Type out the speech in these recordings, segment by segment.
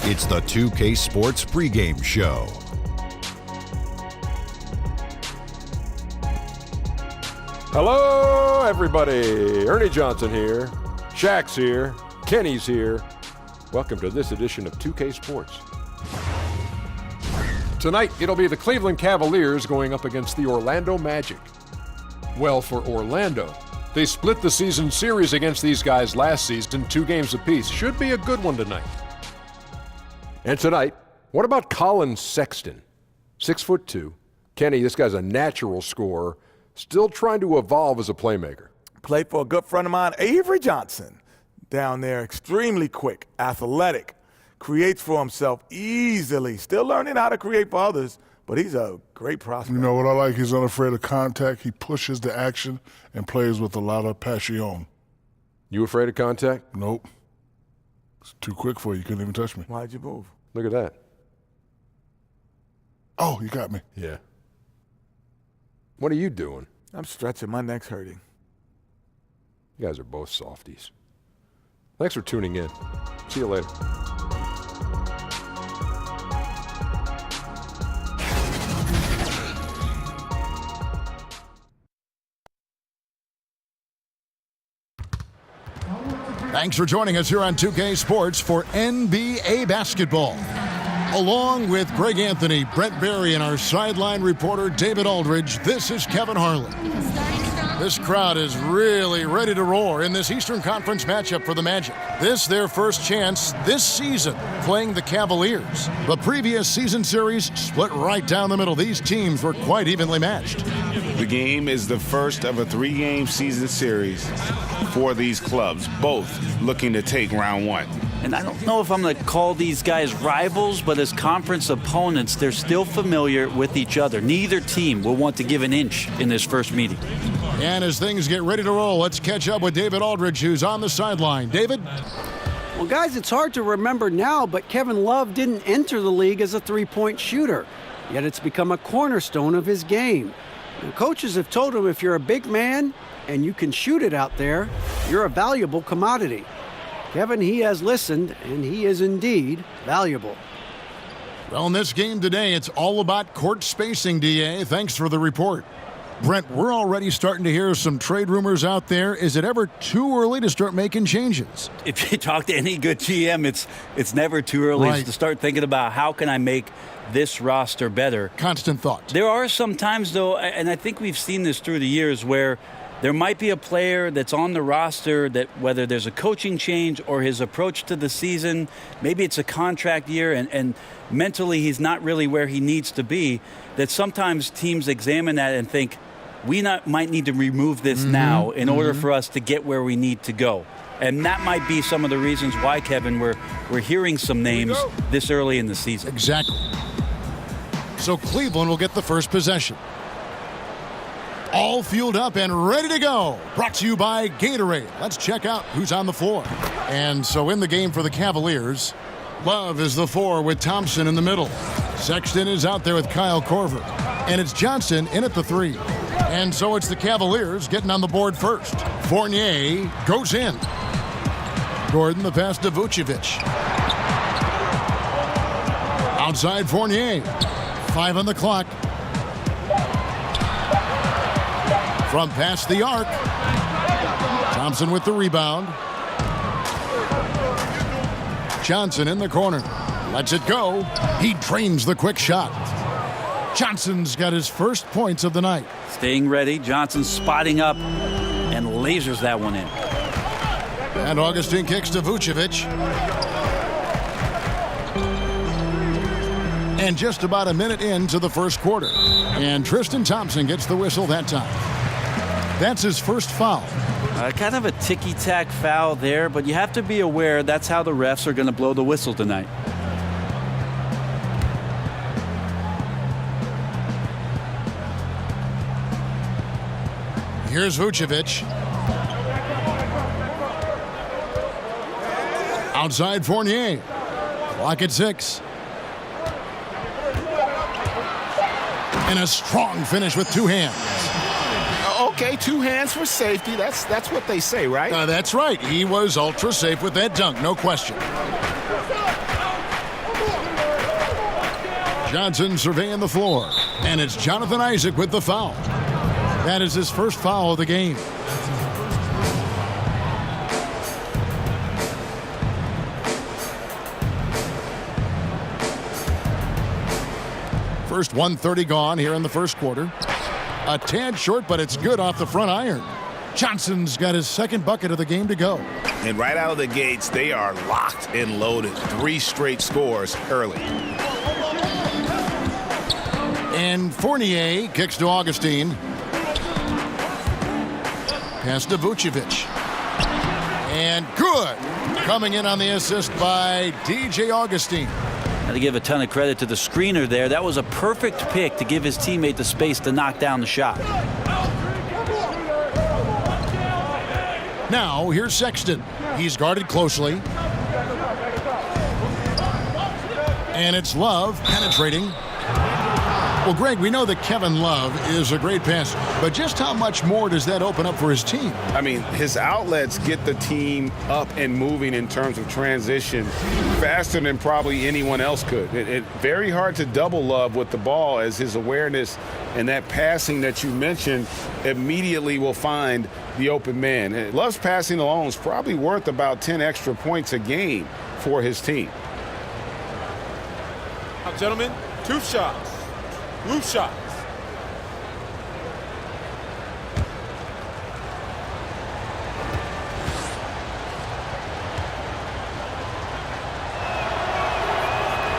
It's the 2K Sports pregame show. Hello, everybody. Ernie Johnson here. Shaq's here. Kenny's here. Welcome to this edition of 2K Sports. Tonight, it'll be the Cleveland Cavaliers going up against the Orlando Magic. Well, for Orlando, they split the season series against these guys last season, 2 games apiece. Should be a good one tonight. And tonight, what about Colin Sexton? 6'2". Kenny, this guy's a natural scorer, still trying to evolve as a playmaker. Played for a good friend of mine, Avery Johnson, down there. Extremely quick, athletic, creates for himself easily. Still learning how to create for others, but he's a great prospect. You know what I like? He's unafraid of contact. He pushes the action and plays with a lot of passion. You afraid of contact? Nope. It's too quick for you. You couldn't even touch me. Why'd you move? Look at that. Oh, you got me. Yeah. What are you doing? I'm stretching. My neck's hurting. You guys are both softies. Thanks for tuning in. See you later. Thanks for joining us here on 2K Sports for NBA basketball. Along with Greg Anthony, Brent Barry, and our sideline reporter David Aldridge, this is Kevin Harlan. This crowd is really ready to roar in this Eastern Conference matchup for the Magic. This their first chance this season playing the Cavaliers. The previous season series split right down the middle. These teams were quite evenly matched. The game is the first of a 3-game season series for these clubs, both looking to take round 1. And I don't know if I'm going to call these guys rivals, but as conference opponents, they're still familiar with each other. Neither team will want to give an inch in this first meeting. And as things get ready to roll, let's catch up with David Aldridge, who's on the sideline. David? Well, guys, it's hard to remember now, but Kevin Love didn't enter the league as a three-point shooter. Yet it's become a cornerstone of his game. And coaches have told him if you're a big man and you can shoot it out there, you're a valuable commodity. Kevin, he has listened, and he is indeed valuable. Well, in this game today, it's all about court spacing, DA. Thanks for the report. Brent, we're already starting to hear some trade rumors out there. Is it ever too early to start making changes? If you talk to any good GM, it's never too early to start thinking about how can I make this roster better. Constant thought. There are some times, though, and I think we've seen this through the years, where there might be a player that's on the roster that whether there's a coaching change or his approach to the season, maybe it's a contract year and mentally he's not really where he needs to be, that sometimes teams examine that and think, might need to remove this now in order for us to get where we need to go. And that might be some of the reasons why, Kevin, we're hearing some names this early in the season. Exactly. So Cleveland will get the first possession. All fueled up and ready to go. Brought to you by Gatorade. Let's check out who's on the floor. And so in the game for the Cavaliers, Love is the 4 with Thompson in the middle. Sexton is out there with Kyle Korver. And it's Johnson in at the 3. And so it's the Cavaliers getting on the board first. Fournier goes in. Gordon the pass to Vucevic. Outside Fournier. 5 on the clock. From past the arc. Thompson with the rebound. Johnson in the corner. Lets it go. He drains the quick shot. Johnson's got his first points of the night. Staying ready. Johnson spotting up and lasers that one in. And Augustine kicks to Vucevic. And just about a minute into the first quarter. And Tristan Thompson gets the whistle that time. That's his first foul. Kind of a ticky-tack foul there, but you have to be aware that's how the refs are going to blow the whistle tonight. Here's Vucevic. Outside Fournier. Clock at 6. And a strong finish with 2 hands. Okay, 2 hands for safety. That's what they say, right? That's right. He was ultra safe with that dunk, no question. Johnson surveying the floor. And it's Jonathan Isaac with the foul. That is his first foul of the game. First 1:30 gone here in the first quarter. A tad short, but it's good off the front iron. Johnson's got his second bucket of the game to go. And right out of the gates, they are locked and loaded. 3 straight scores early. And Fournier kicks to Augustine. Pass to Vucevic. And good. Coming in on the assist by DJ Augustine. Got to give a ton of credit to the screener there. That was a perfect pick to give his teammate the space to knock down the shot. Now, here's Sexton. He's guarded closely. And it's Love penetrating. Well, Greg, we know that Kevin Love is a great passer, but just how much more does that open up for his team? I mean, his outlets get the team up and moving in terms of transition faster than probably anyone else could. It's very hard to double Love with the ball, as his awareness and that passing that you mentioned immediately will find the open man. And Love's passing alone is probably worth about 10 extra points a game for his team. Now, gentlemen, 2 shots. Roof shots.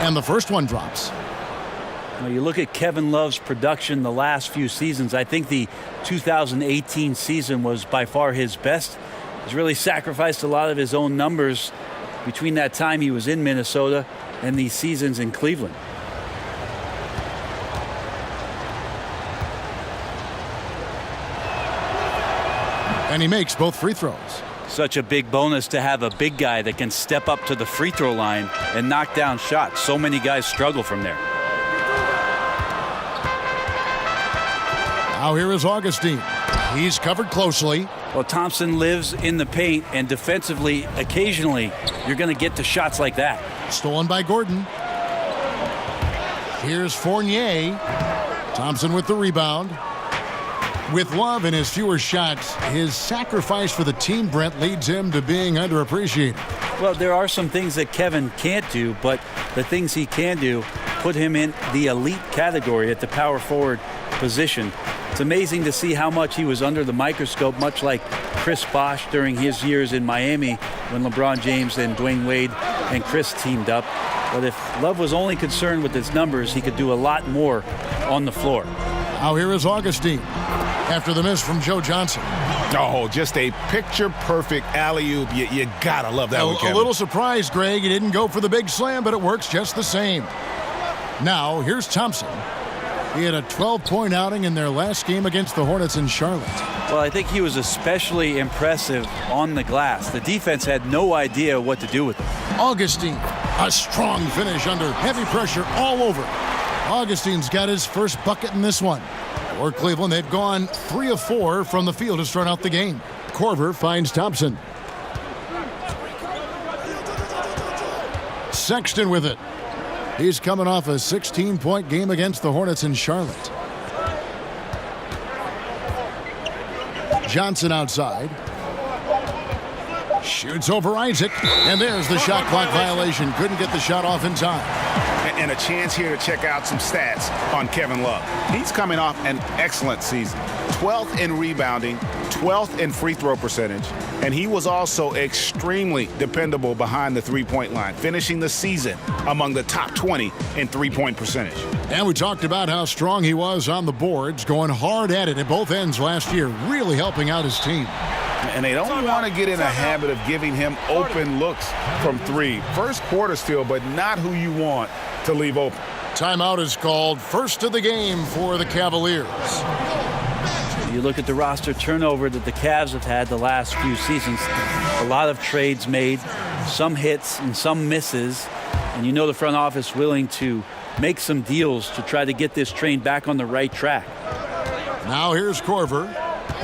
And the first one drops. Well, you look at Kevin Love's production the last few seasons. I think the 2018 season was by far his best. He's really sacrificed a lot of his own numbers between that time he was in Minnesota and these seasons in Cleveland. And he makes both free throws. Such a big bonus to have a big guy that can step up to the free throw line and knock down shots. So many guys struggle from there. Now here is Augustine. He's covered closely. Well, Thompson lives in the paint, and defensively, occasionally, you're going to get to shots like that. Stolen by Gordon. Here's Fournier. Thompson with the rebound. With Love and his fewer shots, his sacrifice for the team, Brent, leads him to being underappreciated. Well, there are some things that Kevin can't do, but the things he can do put him in the elite category at the power forward position. It's amazing to see how much he was under the microscope, much like Chris Bosh during his years in Miami when LeBron James and Dwayne Wade and Chris teamed up. But if Love was only concerned with his numbers, he could do a lot more on the floor. Now here is Augustine after the miss from Joe Johnson. Oh, just a picture-perfect alley-oop. You gotta love that one, Kevin. A little surprised, Greg. He didn't go for the big slam, but it works just the same. Now, here's Thompson. He had a 12-point outing in their last game against the Hornets in Charlotte. Well, I think he was especially impressive on the glass. The defense had no idea what to do with him. Augustine, a strong finish under heavy pressure all over. Augustine's got his first bucket in this one. For Cleveland, they've gone 3 of 4 from the field to start out the game. Korver finds Thompson. Sexton with it. He's coming off a 16-point game against the Hornets in Charlotte. Johnson outside. Shoots over Isaac. And there's the shot clock violation. Couldn't get the shot off in time. And a chance here to check out some stats on Kevin Love. He's coming off an excellent season. 12th in rebounding, 12th in free throw percentage, and he was also extremely dependable behind the three-point line, finishing the season among the top 20 in three-point percentage. And we talked about how strong he was on the boards, going hard at it at both ends last year, really helping out his team. And they don't want to get in a habit of giving him open looks from 3. First quarter still, but not who you want to leave open. Timeout is called. First of the game for the Cavaliers. You look at the roster turnover that the Cavs have had the last few seasons. A lot of trades made, some hits and some misses. And you know the front office willing to make some deals to try to get this train back on the right track. Now here's Korver.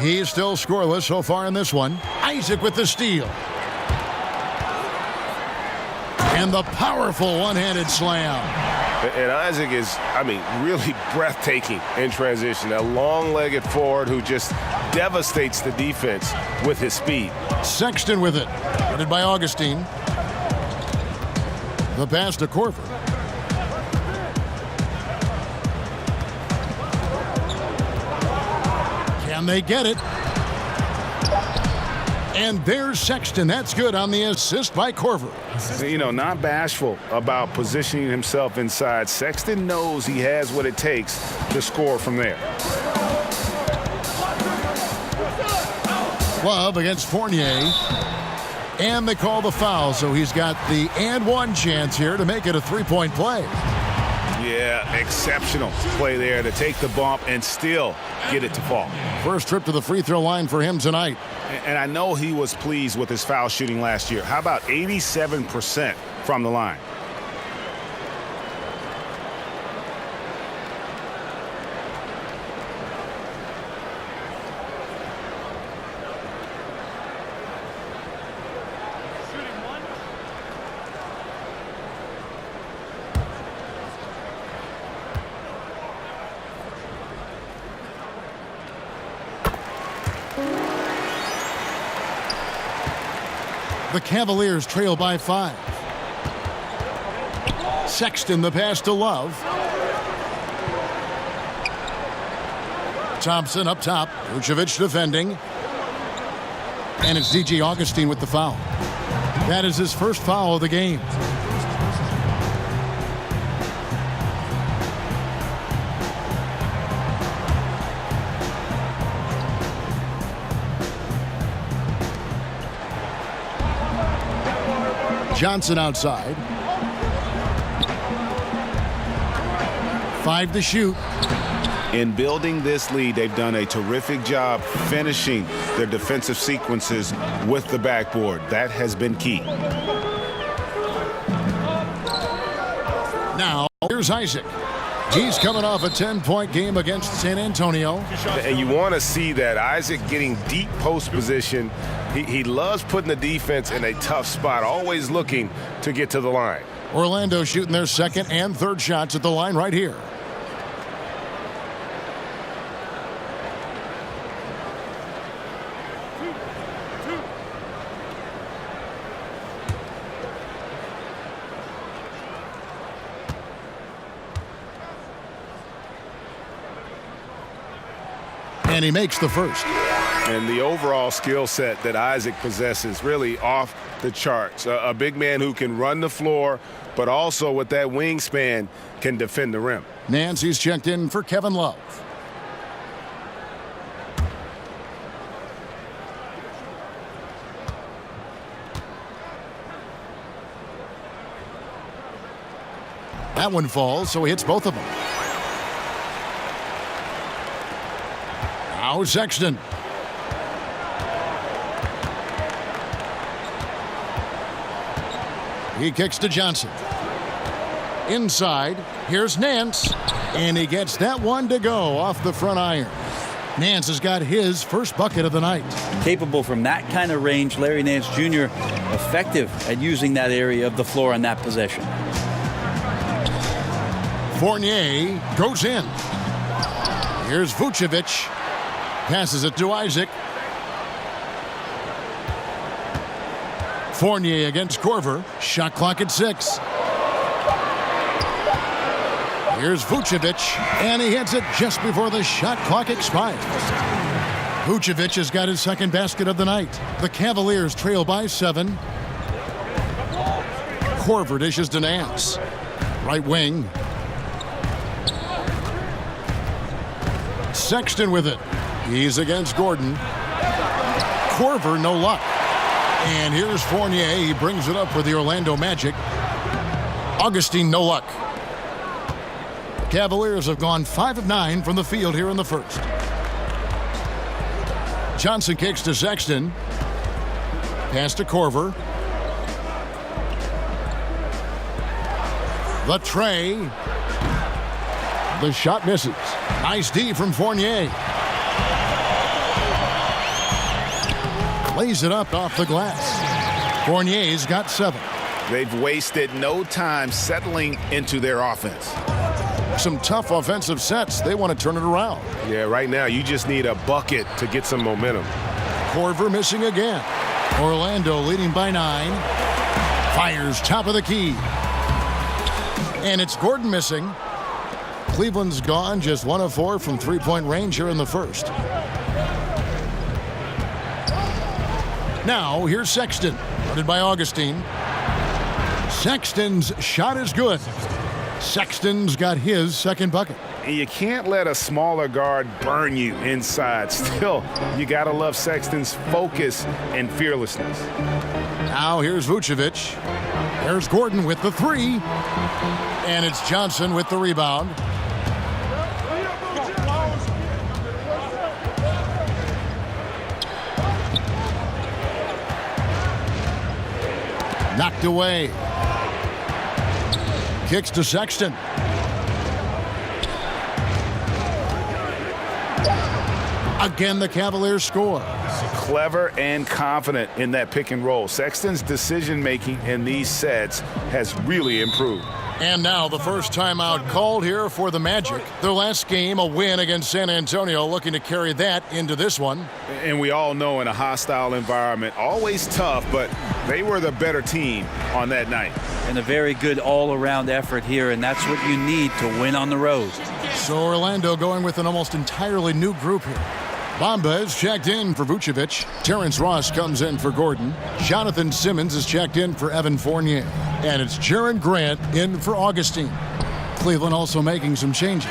He's still scoreless so far in this one. Isaac with the steal. And the powerful one-handed slam. And Isaac is, really breathtaking in transition. A long-legged forward who just devastates the defense with his speed. Sexton with it. Headed by Augustine. The pass to Korver. Can they get it? And there's Sexton. That's good on the assist by Korver. Not bashful about positioning himself inside. Sexton knows he has what it takes to score from there. Love against Fournier. And they call the foul, so he's got the and one chance here to make it a three-point play. Yeah, exceptional play there to take the bump and still get it to fall. First trip to the free throw line for him tonight. And I know he was pleased with his foul shooting last year. How about 87% from the line? The Cavaliers trail by 5. Sexton the pass to Love. Thompson up top. Vucevic defending. And it's DJ Augustine with the foul. That is his first foul of the game. Johnson outside. 5 to shoot. In building this lead, they've done a terrific job finishing their defensive sequences with the backboard. That has been key. Now, here's Isaac. He's coming off a 10-point game against San Antonio. And you want to see that. Isaac getting deep post position. He loves putting the defense in a tough spot, always looking to get to the line. Orlando shooting their second and third shots at the line right here. And he makes the first. And the overall skill set that Isaac possesses really off the charts. A big man who can run the floor, but also with that wingspan can defend the rim. Nancy's checked in for Kevin Love. That one falls, so he hits both of them. Now Sexton. He kicks to Johnson. Inside, here's Nance. And he gets that one to go off the front iron. Nance has got his first bucket of the night. Capable from that kind of range, Larry Nance Jr. effective at using that area of the floor on that possession. Fournier goes in. Here's Vucevic. Passes it to Isaac. Fournier against Korver. Shot clock at 6. Here's Vucevic, and he hits it just before the shot clock expires. Vucevic has got his second basket of the night. The Cavaliers trail by 7. Korver dishes to Nance. Right wing. Sexton with it. He's against Gordon. Korver, no luck. And here's Fournier. He brings it up for the Orlando Magic. Augustine, no luck. Cavaliers have gone 5 of 9 from the field here in the first. Johnson kicks to Sexton. Pass to Korver. The tray. The shot misses. Nice D from Fournier. Lays it up off the glass. Fournier's got 7. They've wasted no time settling into their offense. Some tough offensive sets. They want to turn it around. Yeah, right now you just need a bucket to get some momentum. Corver missing again. Orlando leading by 9. Fires top of the key. And it's Gordon missing. Cleveland's gone just 1 of 4 from three-point range here in the first. Now here's Sexton, guarded by Augustine. Sexton's shot is good. Sexton's got his second bucket. And you can't let a smaller guard burn you inside. Still, you got to love Sexton's focus and fearlessness. Now here's Vucevic. There's Gordon with the 3. And it's Johnson with the rebound. Knocked away. Kicks to Sexton. Again, the Cavaliers score. Clever and confident in that pick and roll. Sexton's decision-making in these sets has really improved. And now the first timeout called here for the Magic. Their last game, a win against San Antonio, looking to carry that into this one. And we all know in a hostile environment, always tough, but they were the better team on that night. And a very good all-around effort here, and that's what you need to win on the road. So Orlando going with an almost entirely new group here. Bamba is checked in for Vucevic. Terrence Ross comes in for Gordon. Jonathan Simmons is checked in for Evan Fournier. And it's Jaren Grant in for Augustine. Cleveland also making some changes.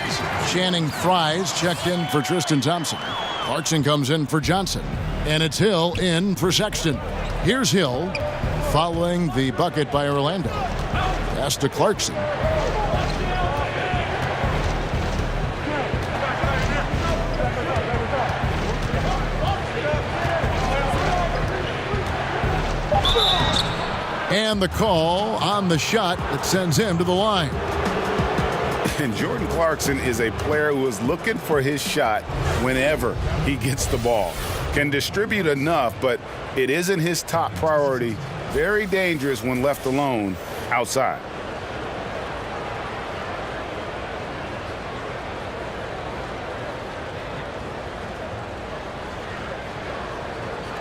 Channing Frye's checked in for Tristan Thompson. Clarkson comes in for Johnson. And it's Hill in for Sexton. Here's Hill following the bucket by Orlando. Pass to Clarkson. And the call on the shot that sends him to the line. And Jordan Clarkson is a player who is looking for his shot whenever he gets the ball. Can distribute enough, but it isn't his top priority. Very dangerous when left alone outside.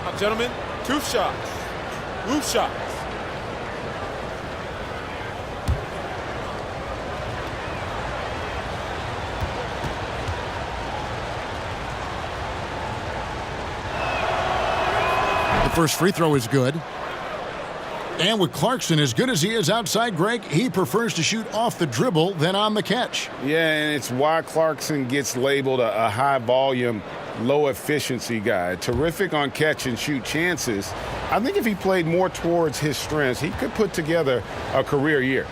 Now, gentlemen, 2 shots. Loose shots. First free throw is good. And with Clarkson, as good as he is outside, Greg, he prefers to shoot off the dribble than on the catch. Yeah, and it's why Clarkson gets labeled a high-volume, low-efficiency guy. Terrific on catch-and-shoot chances. I think if he played more towards his strengths, he could put together a career year.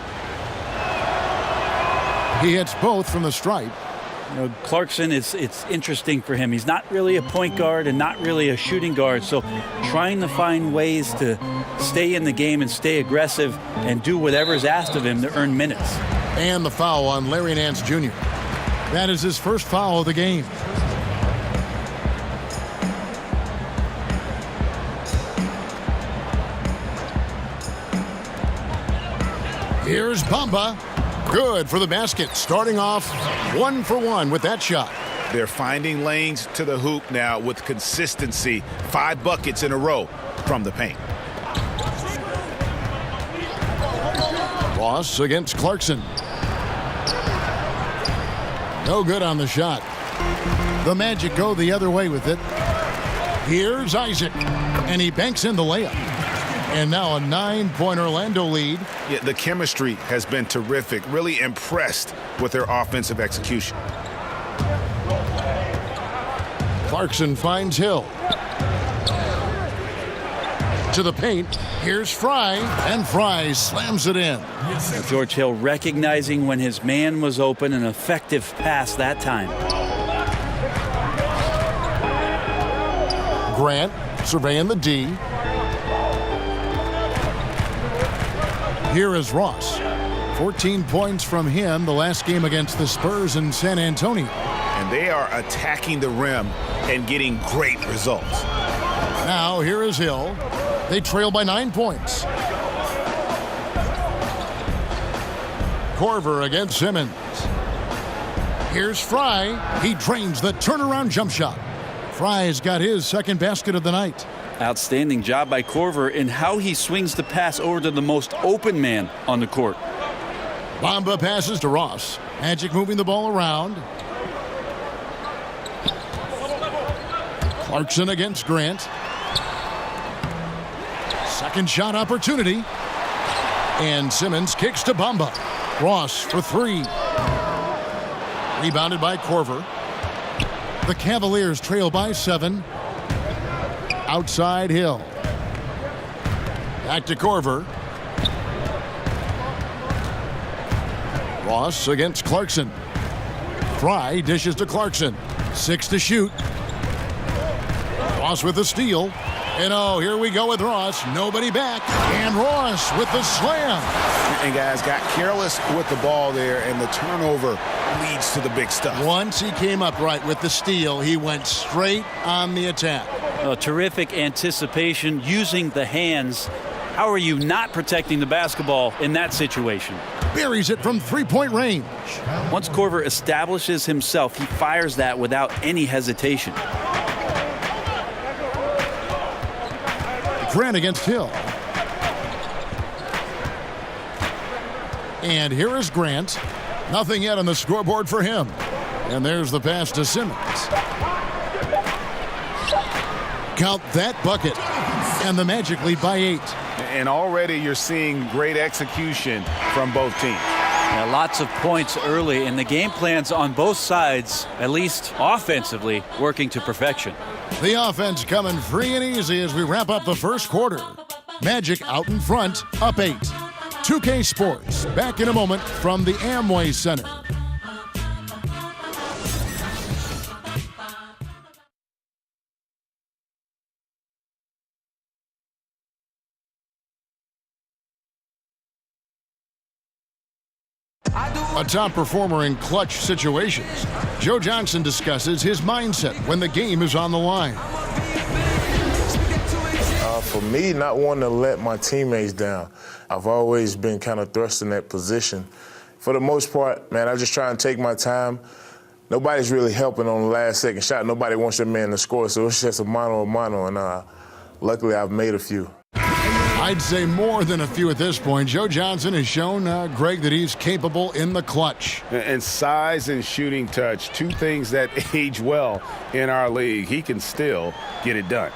He hits both from the stripe. You know, Clarkson, it's interesting for him. He's not really a point guard and not really a shooting guard, so trying to find ways to stay in the game and stay aggressive and do whatever is asked of him to earn minutes. And the foul on Larry Nance Jr. That is his first foul of the game. Here's Bamba. Good for the basket, starting off 1 for 1 with that shot. They're finding lanes to the hoop now with consistency. 5 buckets in a row from the paint. Ross against Clarkson. No good on the shot. The Magic go the other way with it. Here's Isaac, and he banks in the layup. And now a 9-point Orlando lead. Yeah, the chemistry has been terrific. Really impressed with their offensive execution. Clarkson finds Hill. To the paint. Here's Fry, and Fry slams it in. George Hill recognizing when his man was open, an effective pass that time. Grant surveying the D. Here is Ross. 14 points from him the last game against the Spurs in San Antonio. And they are attacking the rim and getting great results. Now here is Hill. They trail by 9 points. Korver against Simmons. Here's Fry. He drains the turnaround jump shot. Fry's got his second basket of the night. Outstanding job by Korver in how he swings the pass over to the most open man on the court. Bamba passes to Ross. Magic moving the ball around. Clarkson against Grant. Second shot opportunity. And Simmons kicks to Bamba. Ross for three. Rebounded by Korver. The Cavaliers trail by 7. Outside Hill. Back to Korver. Ross against Clarkson. Fry dishes to Clarkson. 6 to shoot. Ross with the steal. And oh, here we go with Ross. Nobody back. And Ross with the slam. And guys got careless with the ball there, and the turnover leads to the big stuff. Once he came up right with the steal, he went straight on the attack. Terrific anticipation using the hands. How are you not protecting the basketball in that situation? Buries it from three-point range. Once Korver establishes himself, he fires that without any hesitation. Grant against Hill. And here is Grant. Nothing yet on the scoreboard for him. And there's the pass to Simmons. Count that bucket. And the Magic lead by 8. And already you're seeing great execution from both teams. Yeah, lots of points early, and the game plans on both sides, at least offensively, working to perfection. The offense coming free and easy as we wrap up the first quarter. Magic out in front, up 8. 2K Sports, back in a moment from the Amway Center. A top performer in clutch situations, Joe Johnson discusses his mindset when the game is on the line. For me, not wanting to let my teammates down. I've always been kind of thrust in that position. For the most part, man, I just try and take my time. Nobody's really helping on the last second shot. Nobody wants their man to score, so it's just a mano a mano, and luckily I've made a few. I'd say more than a few at this point. Joe Johnson has shown, Greg, that he's capable in the clutch. And size and shooting touch, two things that age well in our league. He can still get it done.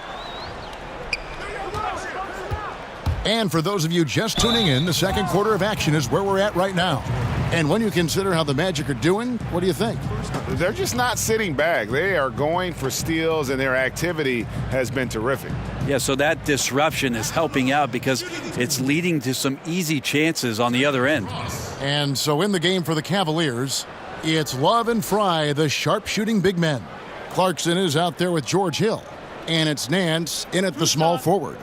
And for those of you just tuning in, the second quarter of action is where we're at right now. And when you consider how the Magic are doing, what do you think? They're just not sitting back. They are going for steals, and their activity has been terrific. Yeah, so that disruption is helping out because it's leading to some easy chances on the other end. And so in the game for the Cavaliers, it's Love and Fry, the sharp-shooting big men. Clarkson is out there with George Hill. And it's Nance in at the small forward.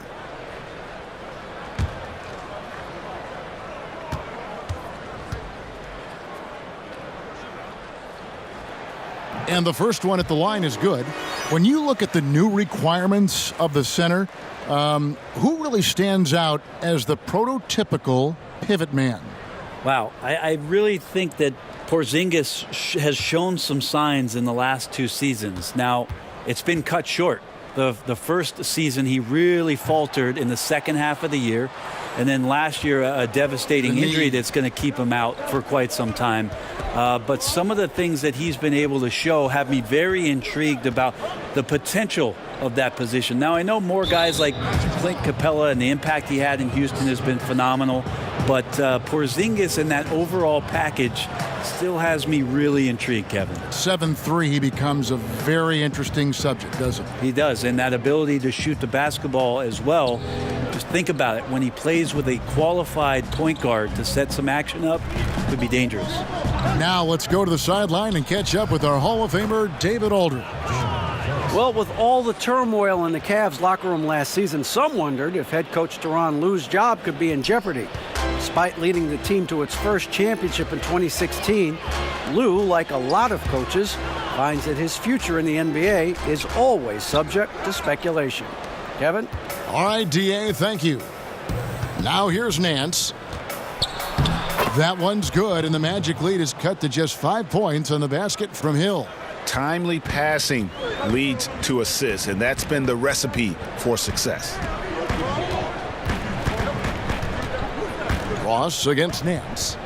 And the first one at the line is good. When you look at the new requirements of the center, who really stands out as the prototypical pivot man? Wow, I really think that Porzingis has shown some signs in the last 2 seasons. Now, it's been cut short. The first season, he really faltered in the second half of the year. And then last year, a devastating injury that's going to keep him out for quite some time. But some of the things that he's been able to show have me very intrigued about the potential of that position. Now, I know more guys like Clint Capella and the impact he had in Houston has been phenomenal. But Porzingis and that overall package still has me really intrigued, Kevin. 7'3", he becomes a very interesting subject, doesn't he? He does, and that ability to shoot the basketball as well. Just think about it. When he plays with a qualified point guard to set some action up, it could be dangerous. Now let's go to the sideline and catch up with our Hall of Famer, David Aldridge. Well, with all the turmoil in the Cavs locker room last season, some wondered if head coach Tyronn Lue's job could be in jeopardy. Despite leading the team to its first championship in 2016, Lue, like a lot of coaches, finds that his future in the NBA is always subject to speculation. Kevin? All right, DA, thank you. Now here's Nance. That one's good, and the Magic lead is cut to just 5 points on the basket from Hill. Timely passing leads to assists, and that's been the recipe for success. Ross against Nance.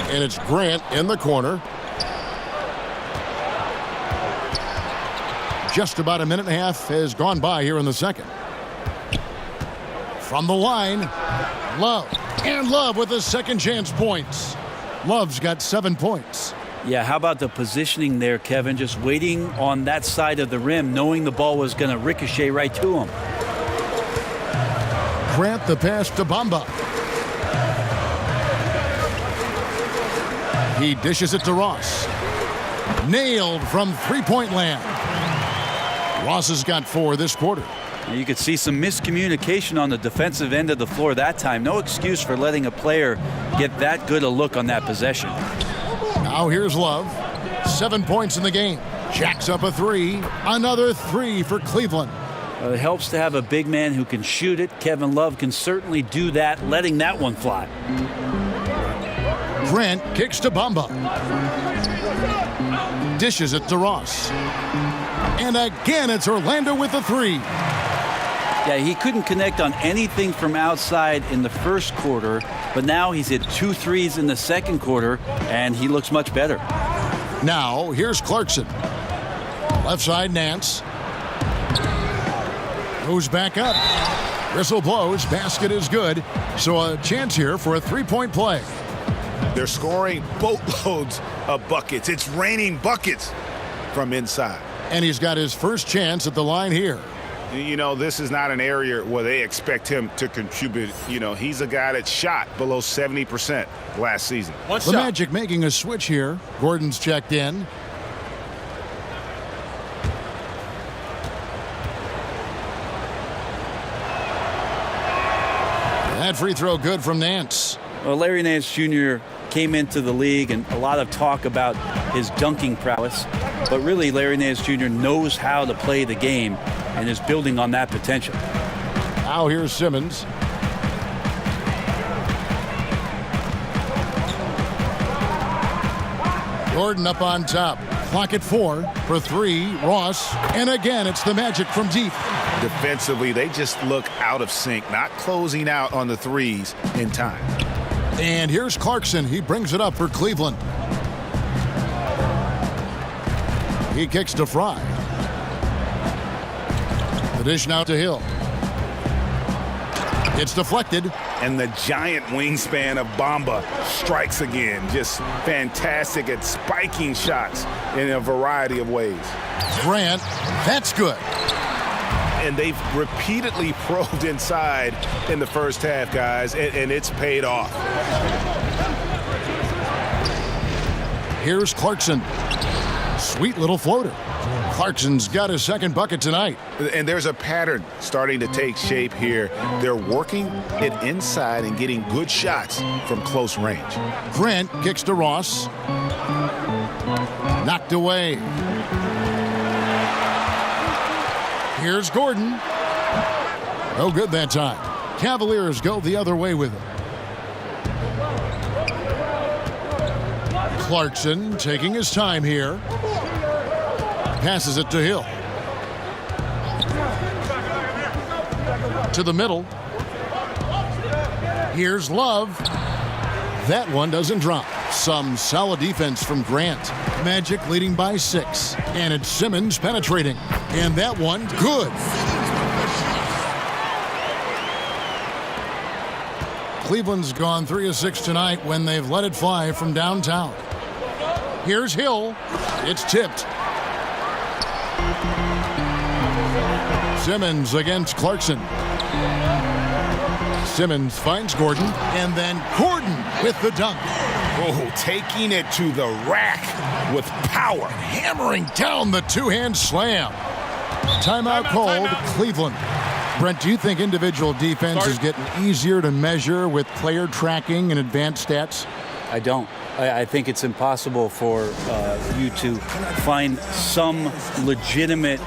And it's Grant in the corner. Just about a minute and a half has gone by here in the second. From the line, Love. And Love with his second chance points. Love's got 7 points. Yeah, how about the positioning there, Kevin? Just waiting on that side of the rim, knowing the ball was going to ricochet right to him. Grant the pass to Bamba. He dishes it to Ross. Nailed from three-point land. Ross has got 4 this quarter. You could see some miscommunication on the defensive end of the floor that time. No excuse for letting a player get that good a look on that possession. Now here's Love. 7 points in the game. Jacks up a 3. Another 3 for Cleveland. It helps to have a big man who can shoot it. Kevin Love can certainly do that, letting that one fly. Grant kicks to Bamba. Dishes it to Ross. And again, it's Orlando with the 3. Yeah, he couldn't connect on anything from outside in the first quarter, but now he's hit 2 threes in the second quarter, and he looks much better. Now, here's Clarkson. Left side, Nance. Goes back up. Whistle blows. Basket is good. So a chance here for a three-point play. They're scoring boatloads of buckets. It's raining buckets from inside. And he's got his first chance at the line here. You know, this is not an area where they expect him to contribute. You know, he's a guy that shot below 70% last season. The Magic making a switch here. Gordon's checked in. That free throw good from Nance. Well, Larry Nance Jr. came into the league, and a lot of talk about his dunking prowess. But really, Larry Nance Jr. knows how to play the game and is building on that potential. Now here's Simmons. Gordon up on top. Clock at 4 for 3. Ross. And again, it's the Magic from deep. Defensively, they just look out of sync, not closing out on the threes in time. And here's Clarkson. He brings it up for Cleveland. He kicks to Fry. The dish now to Hill. It's deflected. And the giant wingspan of Bamba strikes again. Just fantastic at spiking shots in a variety of ways. Grant, that's good. And they've repeatedly probed inside in the first half, guys, and it's paid off. Here's Clarkson. Sweet little floater. Clarkson's got his second bucket tonight. And there's a pattern starting to take shape here. They're working it inside and getting good shots from close range. Grant kicks to Ross. Knocked away. Here's Gordon. No good that time. Cavaliers go the other way with it. Clarkson taking his time here. Passes it to Hill. To the middle. Here's Love. That one doesn't drop. Some solid defense from Grant. Magic leading by 6. And it's Simmons penetrating. And that one, good. Cleveland's gone 3 of 6 tonight when they've let it fly from downtown. Here's Hill. It's tipped. Simmons against Clarkson. Simmons finds Gordon, and then Gordon with the dunk. Oh, taking it to the rack with power. Hammering down the two-hand slam. Timeout called, Cleveland. Brent, do you think individual defense is getting easier to measure with player tracking and advanced stats? I don't. I think it's impossible for you to find some legitimate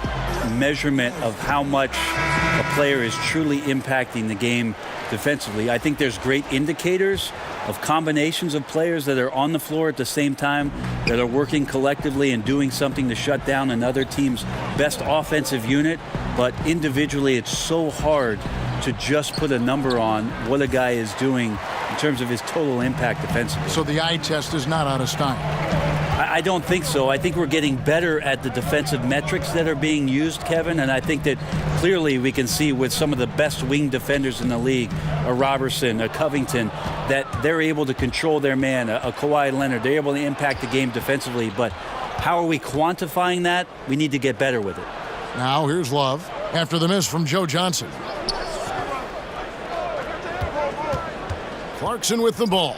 measurement of how much a player is truly impacting the game defensively. I think there's great indicators of combinations of players that are on the floor at the same time, that are working collectively and doing something to shut down another team's best offensive unit. But individually, it's so hard to just put a number on what a guy is doing in terms of his total impact defensively. So the eye test is not out of style. I don't think so. I think we're getting better at the defensive metrics that are being used, Kevin, and I think that clearly we can see with some of the best wing defenders in the league, a Robertson, a Covington, that they're able to control their man, a Kawhi Leonard. They're able to impact the game defensively, but how are we quantifying that? We need to get better with it. Now here's Love after the miss from Joe Johnson. Clarkson with the ball.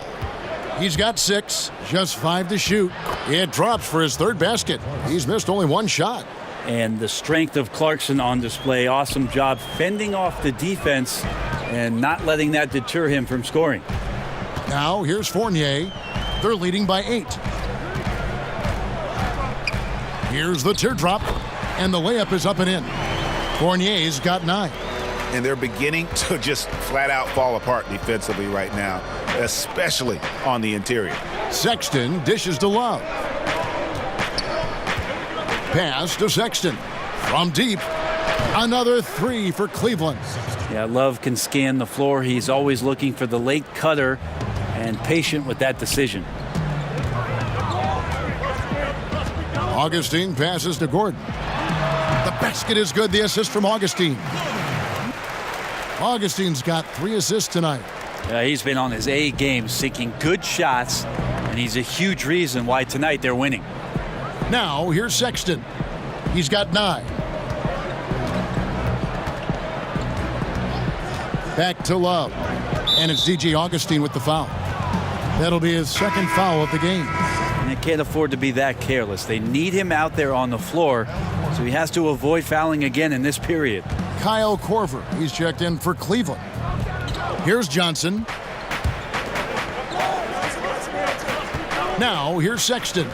He's got 6, just 5 to shoot. It drops for his 3rd basket. He's missed only 1 shot. And the strength of Clarkson on display. Awesome job fending off the defense and not letting that deter him from scoring. Now here's Fournier. They're leading by 8. Here's the teardrop, and the layup is up and in. Fournier's got 9. And they're beginning to just flat out fall apart defensively right now, especially on the interior. Sexton dishes to Love. Pass to Sexton. From deep, another 3 for Cleveland. Yeah, Love can scan the floor. He's always looking for the late cutter and patient with that decision. Augustine passes to Gordon. The basket is good. The assist from Augustine. Augustine's got 3 assists tonight. He's been on his A game, seeking good shots, and he's a huge reason why tonight they're winning. Now here's Sexton. He's got 9. Back to Love. And it's DJ Augustine with the foul. That'll be his 2nd foul of the game. And they can't afford to be that careless. They need him out there on the floor, so he has to avoid fouling again in this period. Kyle Korver, he's checked in for Cleveland. Here's Johnson. Now here's Sexton.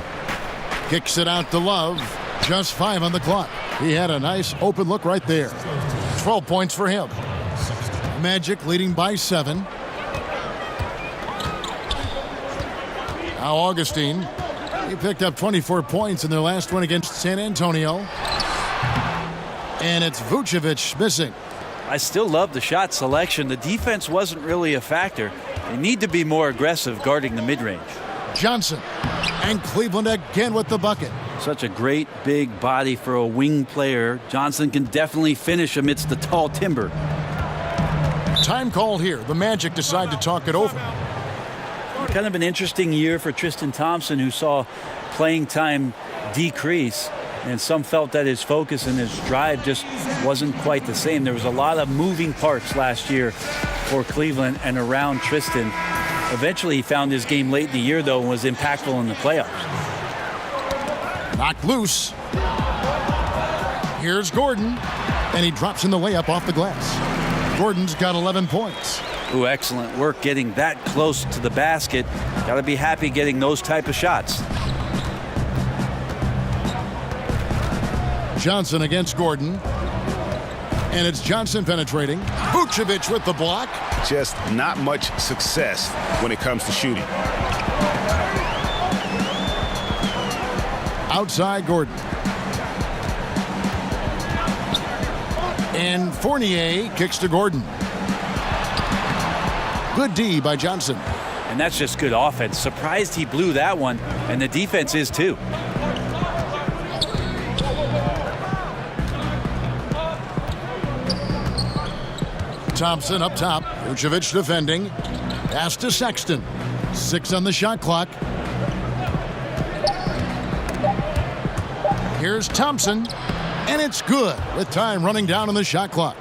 Kicks it out to Love. Just 5 on the clock. He had a nice open look right there. 12 points for him. Magic leading by 7. Now Augustine. He picked up 24 points in their last one against San Antonio. And it's Vucevic missing. I still love the shot selection. The defense wasn't really a factor. They need to be more aggressive guarding the mid-range. Johnson. And Cleveland again with the bucket. Such a great big body for a wing player. Johnson can definitely finish amidst the tall timber. Time called here. The Magic decide to talk it over. Kind of an interesting year for Tristan Thompson, who saw playing time decrease. And some felt that his focus and his drive just wasn't quite the same. There was a lot of moving parts last year for Cleveland and around Tristan. Eventually, he found his game late in the year, though, and was impactful in the playoffs. Knocked loose. Here's Gordon, and he drops in the layup off the glass. Gordon's got 11 points. Ooh, excellent work getting that close to the basket. Got to be happy getting those type of shots. Johnson against Gordon. And it's Johnson penetrating. Vucevic with the block. Just not much success when it comes to shooting. Outside Gordon. And Fournier kicks to Gordon. Good D by Johnson. And that's just good offense. Surprised he blew that one, and the defense is too. Thompson up top. Vucevic defending. Pass to Sexton. 6 on the shot clock. Here's Thompson. And it's good with time running down on the shot clock.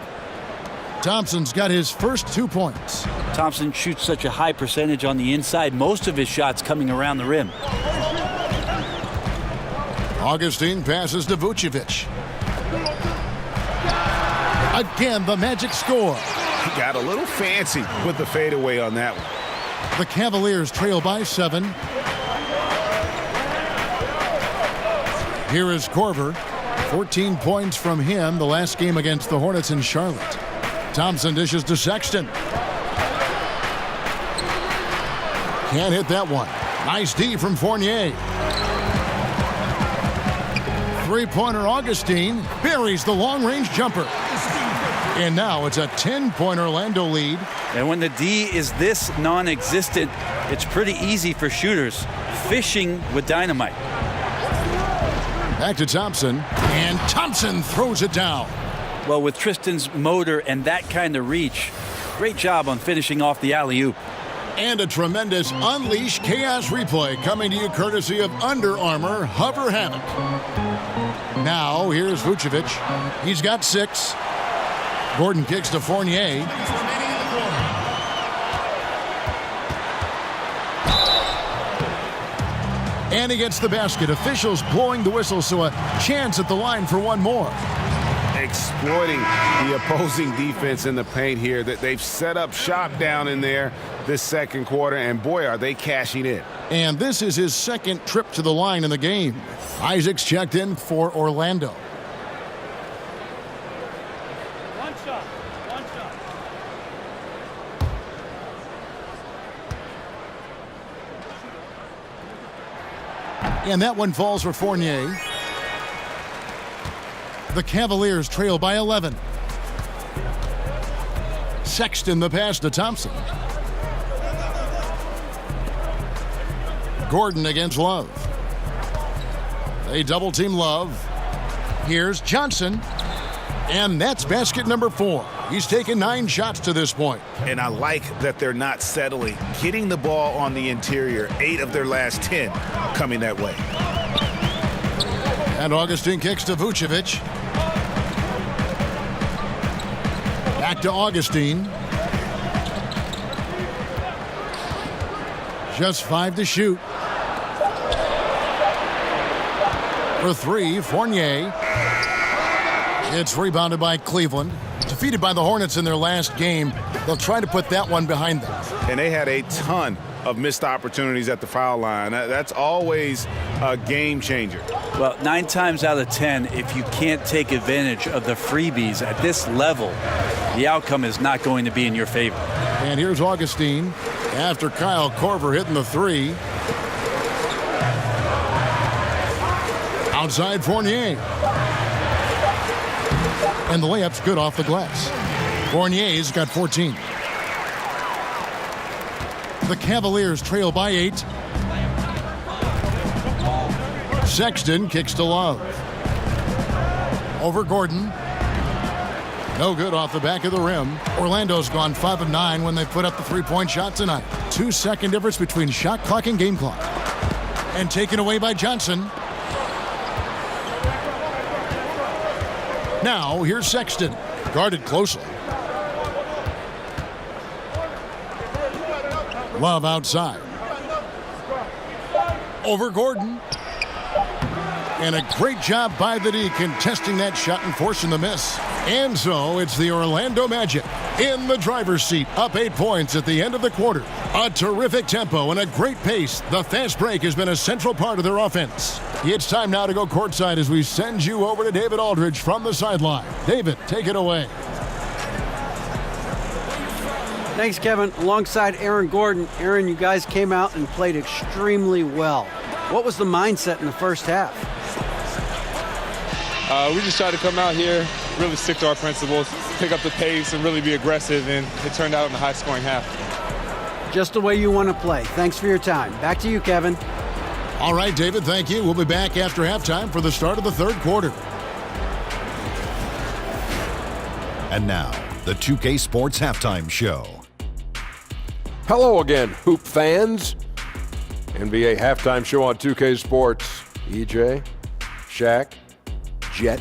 Thompson's got his first 2 points. Thompson shoots such a high percentage on the inside. Most of his shots coming around the rim. Augustine passes to Vucevic. Again, the Magic score. He got a little fancy with the fadeaway on that one. The Cavaliers trail by 7. Here is Korver 14 points from him the last game against the Hornets in Charlotte. Thompson dishes to Sexton. Can't hit that one. Nice D from Fournier. Three-pointer Augustine buries the long-range jumper. And now it's a 10-point Orlando lead. And when the D is this non-existent, it's pretty easy for shooters. Fishing with dynamite. Back to Thompson, and Thompson throws it down. Well, with Tristan's motor and that kind of reach, great job on finishing off the alley-oop. And a tremendous Unleash Chaos replay coming to you courtesy of Under Armour Hover Hammock. Now, here's Vucevic. He's got 6. Gordon kicks to Fournier. And he gets the basket. Officials blowing the whistle, so a chance at the line for one more. Exploiting the opposing defense in the paint here. That they've set up shop down in there this second quarter, and boy, are they cashing in. And this is his second trip to the line in the game. Isaac's checked in for Orlando. One shot. And that one falls for Fournier. The Cavaliers trail by 11. Sexton the pass to Thompson. Gordon against Love. They double team Love. Here's Johnson. And that's basket number 4. He's taken 9 shots to this point. And I like that they're not settling. Getting the ball on the interior, 8 of their last 10 coming that way. And Augustine kicks to Vucevic. Back to Augustine. Just 5 to shoot. For 3, Fournier. It's rebounded by Cleveland. Defeated by the Hornets in their last game. They'll try to put that one behind them. And they had a ton of missed opportunities at the foul line. That's always a game changer. Well, 9 times out of 10, if you can't take advantage of the freebies at this level, the outcome is not going to be in your favor. And here's Augustine after Kyle Korver hitting the 3. Outside Fournier. And the layup's good off the glass. Fournier's got 14. The Cavaliers trail by 8. Sexton kicks to Love. Over Gordon. No good off the back of the rim. Orlando's gone 5 of 9 when they put up the 3-point shot tonight. 2-second difference between shot clock and game clock. And taken away by Johnson. Now, here's Sexton, guarded closely. Love outside. Over Gordon. And a great job by the D contesting that shot and forcing the miss. And so it's the Orlando Magic in the driver's seat, up 8 points at the end of the quarter. A terrific tempo and a great pace. The fast break has been a central part of their offense. It's time now to go courtside as we send you over to David Aldridge from the sideline. David, take it away. Thanks, Kevin. Alongside Aaron Gordon. Aaron, you guys came out and played extremely well. What was the mindset in the first half? We just tried to come out here, really stick to our principles, pick up the pace, and really be aggressive, and it turned out in a high-scoring half. Just the way you want to play. Thanks for your time. Back to you, Kevin. All right, David, thank you. We'll be back after halftime for the start of the third quarter. And now, the 2K Sports Halftime Show. Hello again, Hoop fans. NBA Halftime Show on 2K Sports. EJ, Shaq, Jet.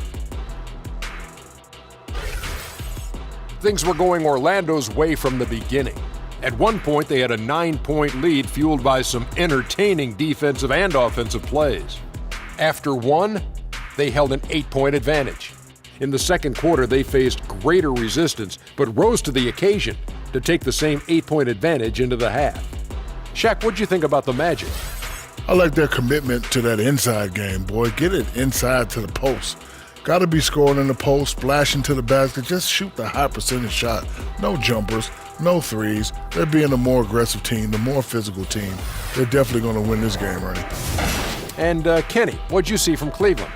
Things were going Orlando's way from the beginning. At one point, they had a 9-point lead fueled by some entertaining defensive and offensive plays. After one, they held an 8-point advantage. In the second quarter, they faced greater resistance, but rose to the occasion to take the same 8-point advantage into the half. Shaq, what'd you think about the Magic? I like their commitment to that inside game, boy. Get it inside to the post. Got to be scoring in the post, splashing to the basket. Just shoot the high percentage shot. No jumpers, no threes. They're being a more aggressive team, the more physical team. They're definitely going to win this game, Ernie. And Kenny, what'd you see from Cleveland?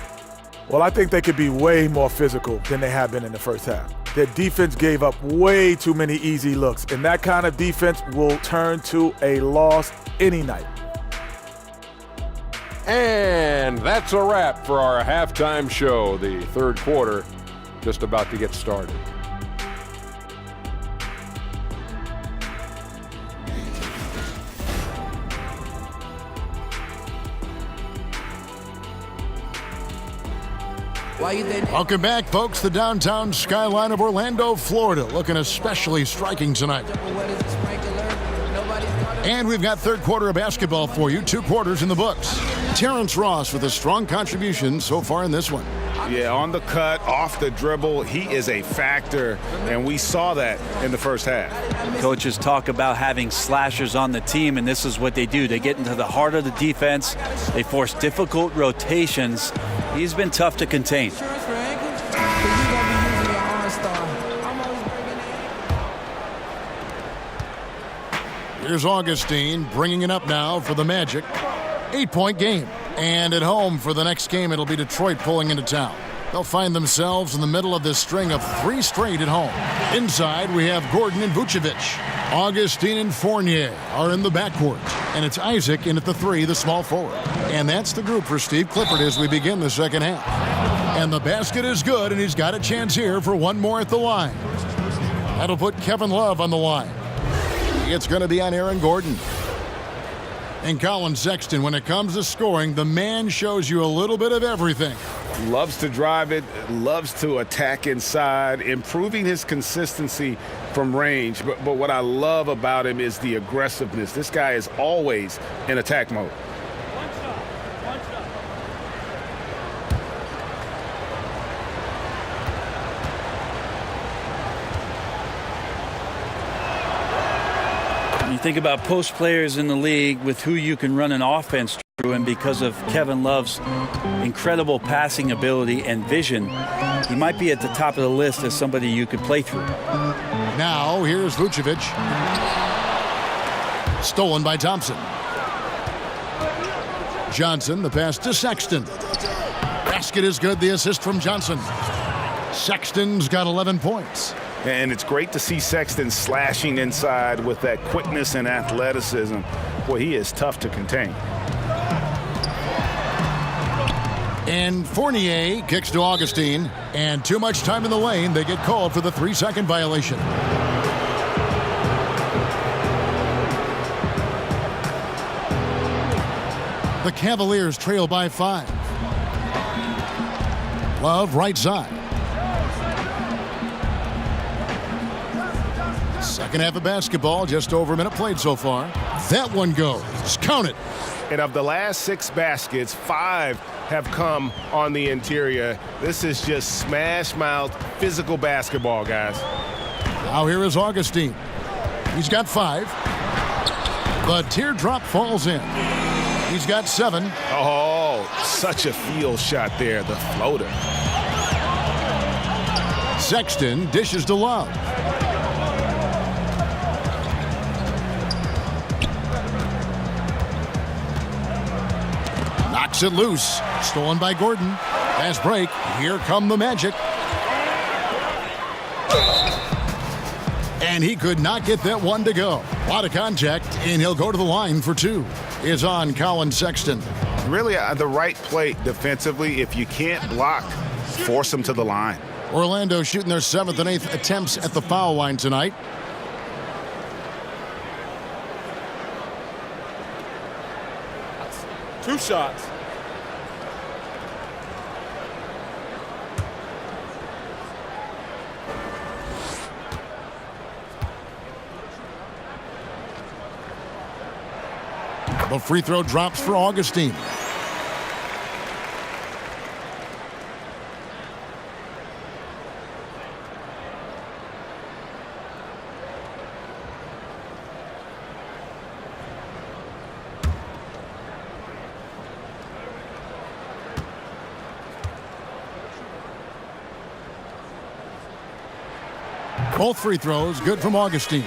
Well, I think they could be way more physical than they have been in the first half. Their defense gave up way too many easy looks, and that kind of defense will turn to a loss any night. And that's a wrap for our halftime show. The third quarter just about to get started. Welcome back, folks. The downtown skyline of Orlando, Florida, looking especially striking tonight. And we've got third quarter of basketball for you, 2 quarters in the books. Terrence Ross with a strong contribution so far in this one. Yeah, on the cut, off the dribble, he is a factor, and we saw that in the first half. Coaches talk about having slashers on the team, and this is what they do. They get into the heart of the defense. They force difficult rotations. He's been tough to contain. Here's Augustine bringing it up now for the Magic. 8-point game. And at home for the next game, it'll be Detroit pulling into town. They'll find themselves in the middle of this string of 3 straight at home. Inside, we have Gordon and Vucevic. Augustine and Fournier are in the backcourt. And it's Isaac in at the 3, the small forward. And that's the group for Steve Clifford as we begin the second half. And the basket is good, and he's got a chance here for one more at the line. That'll put Kevin Love on the line. It's going to be on Aaron Gordon. And Colin Sexton, when it comes to scoring, the man shows you a little bit of everything. Loves to drive it, loves to attack inside, improving his consistency from range. But what I love about him is the aggressiveness. This guy is always in attack mode. You think about post players in the league with who you can run an offense through, and because of Kevin Love's incredible passing ability and vision, he might be at the top of the list as somebody you could play through. Now, here's Vucevic. Stolen by Thompson. Johnson, the pass to Sexton. Basket is good, the assist from Johnson. Sexton's got 11 points. And it's great to see Sexton slashing inside with that quickness and athleticism. Boy, he is tough to contain. And Fournier kicks to Augustine. And too much time in the lane. They get called for the 3-second violation. The Cavaliers trail by 5. Love right side. Second half of basketball, just over a minute played so far. That one goes. Count it. And of the last 6 baskets, 5 have come on the interior. This is just smash mouth physical basketball, guys. Now here is Augustine. He's got 5. The teardrop falls in. He's got 7. Oh, such a field shot there, the floater. Sexton dishes to Love. Knocks it loose. Stolen by Gordon. Fast break. Here come the Magic. And he could not get that one to go. A lot of contact, and he'll go to the line for 2. Is on Colin Sexton. Really the right play defensively. If you can't block, force him to the line. Orlando shooting their 7th and 8th attempts at the foul line tonight. Two shots. The free throw drops for Augustine. Both free throws good from Augustine.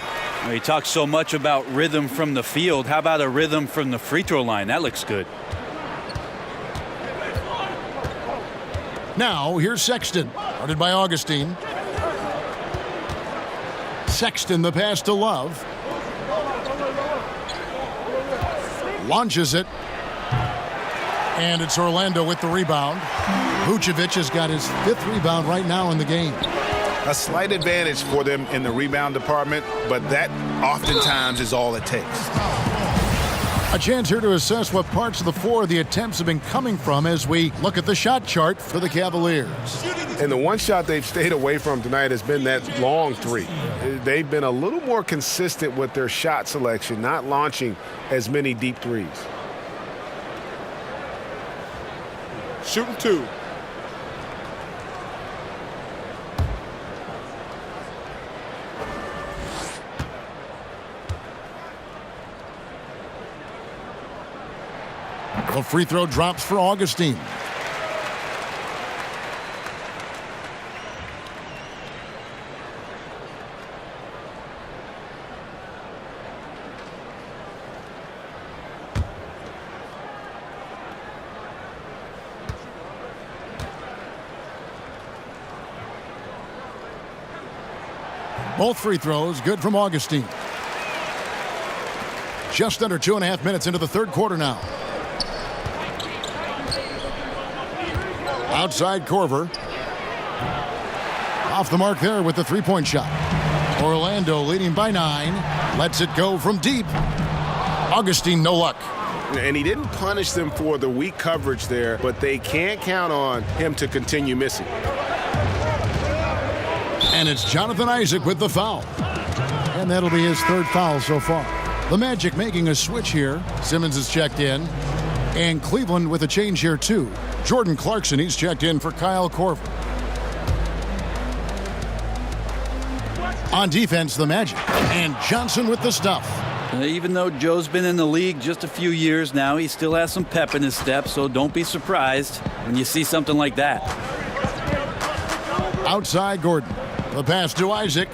He talks so much about rhythm from the field. How about a rhythm from the free throw line? That looks good. Now, here's Sexton. Guarded by Augustine. Sexton, the pass to Love. Launches it. And it's Orlando with the rebound. Vucevic has got his 5th rebound right now in the game. A slight advantage for them in the rebound department, but that oftentimes is all it takes. A chance here to assess what parts of the floor the attempts have been coming from as we look at the shot chart for the Cavaliers. And the one shot they've stayed away from tonight has been that long three. They've been a little more consistent with their shot selection, not launching as many deep threes. Shooting 2. The free throw drops for Augustine. Both free throws good from Augustine. Just under 2.5 minutes into the third quarter now. Outside Korver. Off the mark there with the three-point shot. Orlando leading by 9. Lets it go from deep. Augustine, no luck. And he didn't punish them for the weak coverage there, but they can't count on him to continue missing. And it's Jonathan Isaac with the foul. And that'll be his 3rd foul so far. The Magic making a switch here. Simmons is checked in. And Cleveland with a change here too. Jordan Clarkson, he's checked in for Kyle Korver. On defense, the Magic. And Johnson with the stuff. Even though Joe's been in the league just a few years now, he still has some pep in his step, so don't be surprised when you see something like that. Outside Gordon. The pass to Isaac.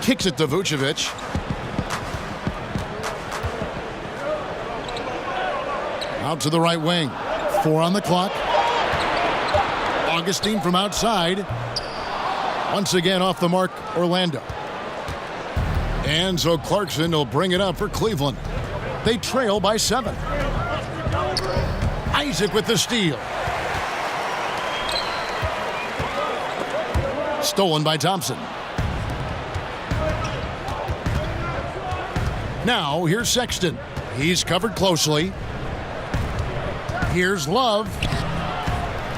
Kicks it to Vucevic. Out to the right wing. 4 on the clock. Augustine from outside. Once again off the mark, Orlando. And so Clarkson will bring it up for Cleveland. They trail by 7. Isaac with the steal. Stolen by Thompson. Now, here's Sexton. He's covered closely. Here's Love.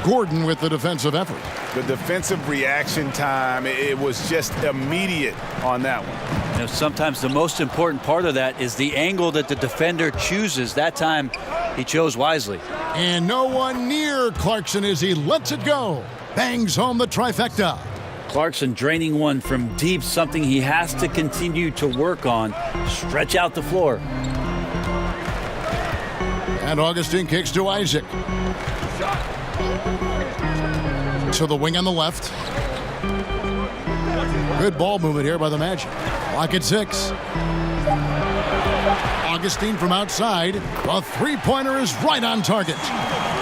Gordon with the defensive effort. The defensive reaction time, it was just immediate on that one. You know, sometimes the most important part of that is the angle that the defender chooses. That time, he chose wisely. And no one near Clarkson as he lets it go. Bangs home the trifecta. Clarkson draining one from deep, something he has to continue to work on. Stretch out the floor. And Augustine kicks to Isaac. To the wing on the left. Good ball movement here by the Magic. Clock at 6. Augustine from outside. The three-pointer is right on target.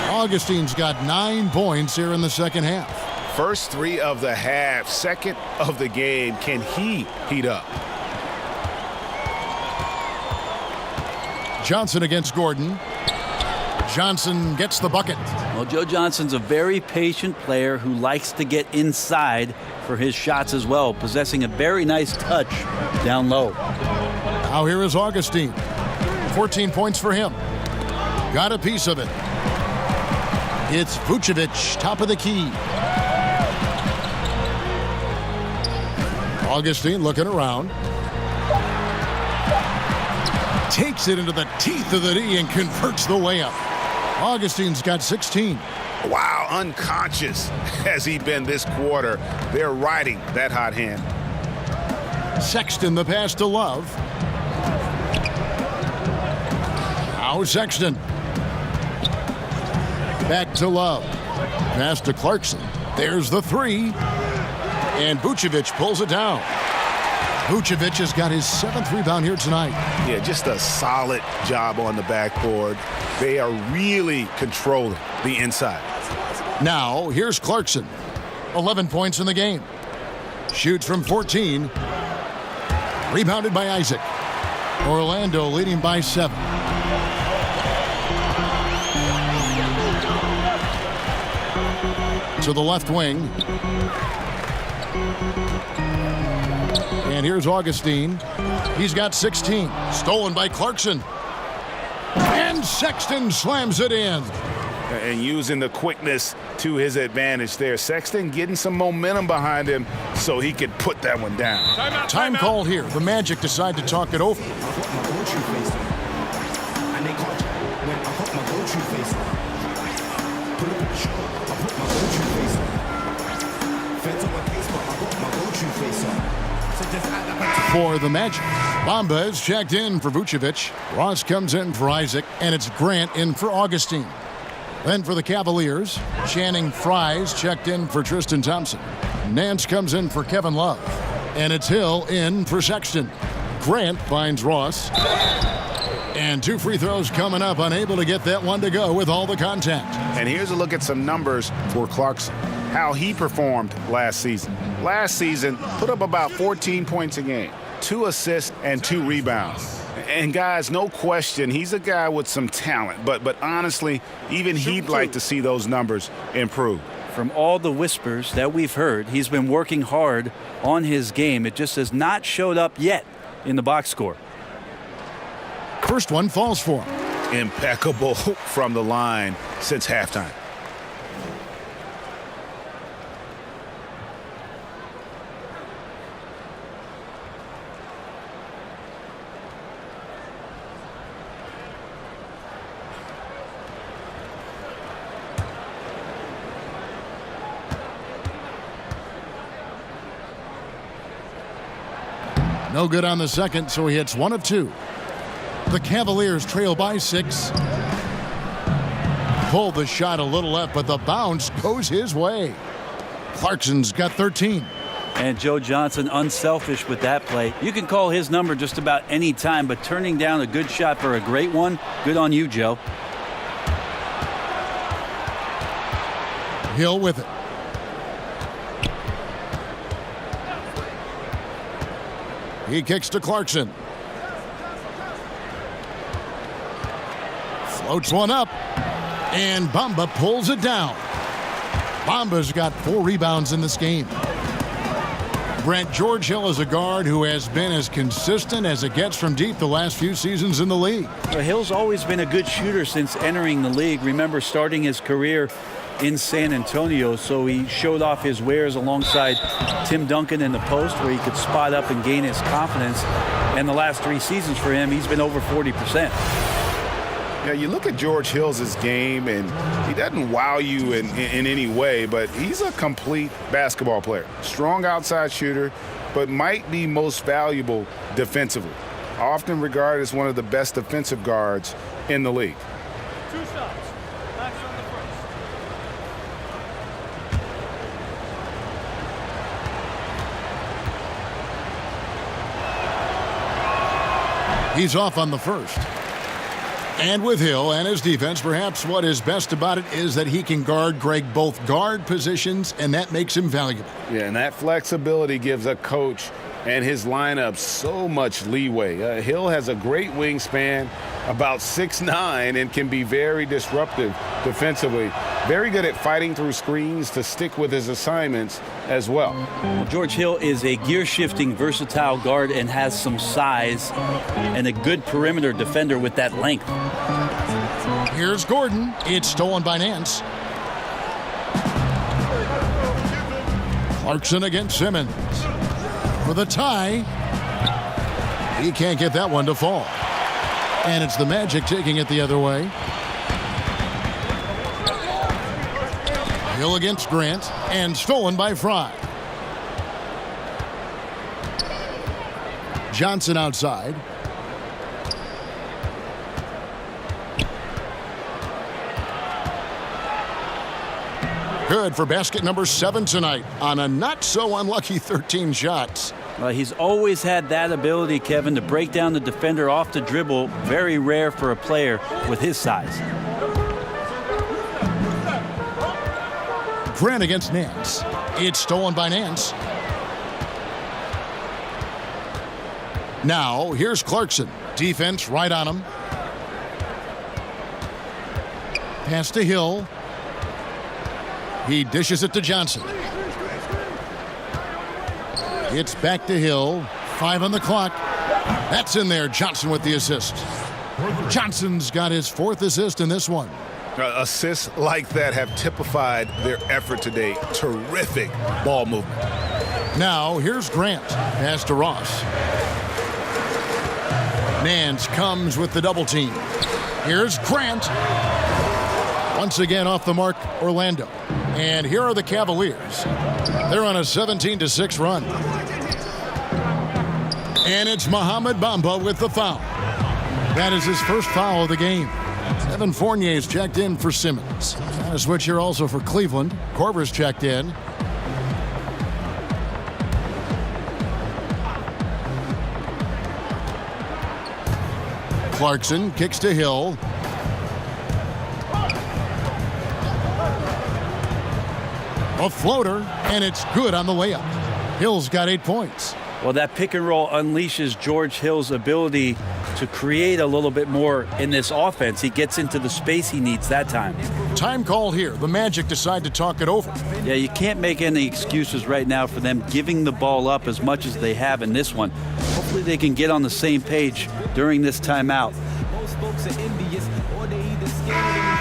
Augustine's got 9 points here in the second half. First 3 of the half, second of the game. Can he heat up? Johnson against Gordon. Johnson gets the bucket. Well, Joe Johnson's a very patient player who likes to get inside for his shots as well, possessing a very nice touch down low. Now here is Augustine. 14 points for him. Got a piece of it. It's Vucevic, top of the key. Augustine looking around. Takes it into the teeth of the D and converts the layup. Augustine's got 16. Wow, unconscious has he been this quarter. They're riding that hot hand. Sexton the pass to Love. Now Sexton. Back to Love. Pass to Clarkson. There's the 3. And Vucevic pulls it down. Vucevic has got his 7th rebound here tonight. Yeah, just a solid job on the backboard. They are really controlling the inside. Now, here's Clarkson. 11 points in the game. Shoots from 14. Rebounded by Isaac. Orlando leading by 7. To the left wing. And here's Augustine. He's got 16. Stolen by Clarkson. And Sexton slams it in. And using the quickness to his advantage there. Sexton getting some momentum behind him so he could put that one down. Time called here. The Magic decide to talk it over. For the Magic, Bamba is checked in for Vucevic. Ross comes in for Isaac, and it's Grant in for Augustine. Then for the Cavaliers, Channing Frye's checked in for Tristan Thompson. Nance comes in for Kevin Love. And it's Hill in for Sexton. Grant finds Ross. And 2 free throws coming up, unable to get that one to go with all the contact. And here's a look at some numbers for Clarkson. How he performed last season. Last season, put up about 14 points a game, 2 assists and 2 rebounds. And guys, no question, he's a guy with some talent. But honestly, even he'd like to see those numbers improve. From all the whispers that we've heard, he's been working hard on his game. It just has not showed up yet in the box score. First one falls for him. Impeccable from the line since halftime. No good on the second, so he hits 1 of 2. The Cavaliers trail by 6. Pulled the shot a little left, but the bounce goes his way. Clarkson's got 13. And Joe Johnson unselfish with that play. You can call his number just about any time, but turning down a good shot for a great one, good on you, Joe. Hill with it. He kicks to Clarkson. Floats one up. And Bamba pulls it down. Bamba's got 4 rebounds in this game. Brent, George Hill is a guard who has been as consistent as it gets from deep the last few seasons in the league. Well, Hill's always been a good shooter since entering the league. Remember starting his career in San Antonio, so he showed off his wares alongside Tim Duncan in the post where he could spot up and gain his confidence. And the last 3 seasons for him, he's been over 40%. Yeah, you look at George Hill's game, and he doesn't wow you in any way, but he's a complete basketball player. Strong outside shooter, but might be most valuable defensively. Often regarded as one of the best defensive guards in the league. 2 shots. Max on the first. He's off on the first. And with Hill and his defense, perhaps what is best about it is that he can guard Greg both guard positions, and that makes him valuable. Yeah, and that flexibility gives a coach and his lineup so much leeway. Hill has a great wingspan, about 6'9", and can be very disruptive defensively. Very good at fighting through screens to stick with his assignments as well. George Hill is a gear-shifting, versatile guard and has some size and a good perimeter defender with that length. Here's Gordon. It's stolen by Nance. Clarkson against Simmons. For the tie. He can't get that one to fall. And it's the Magic taking it the other way. Hill against Grant. And stolen by Frye. Johnson outside. Good for basket number 7 tonight on a not-so-unlucky 13 shots. Well, he's always had that ability, Kevin, to break down the defender off the dribble. Very rare for a player with his size. Grant against Nance. It's stolen by Nance. Now, here's Clarkson. Defense right on him. Pass to Hill. He dishes it to Johnson. It's back to Hill. 5 on the clock. That's in there. Johnson with the assist. Johnson's got his 4th assist in this one. Assists like that have typified their effort today. Terrific ball movement. Now, here's Grant. Pass to Ross. Nance comes with the double team. Here's Grant. Once again off the mark, Orlando. And here are the Cavaliers. They're on a 17-6 run. And it's Mohamed Bamba with the foul. That is his first foul of the game. Evan Fournier's checked in for Simmons. And a switch here also for Cleveland. Korver's checked in. Clarkson kicks to Hill. A floater, and it's good on the layup. Hill's got 8 points. Well, that pick and roll unleashes George Hill's ability to create a little bit more in this offense. He gets into the space he needs that time. Time call here. The Magic decide to talk it over. Yeah, you can't make any excuses right now for them giving the ball up as much as they have in this one. Hopefully they can get on the same page during this timeout. Most folks are envious, or they either scared.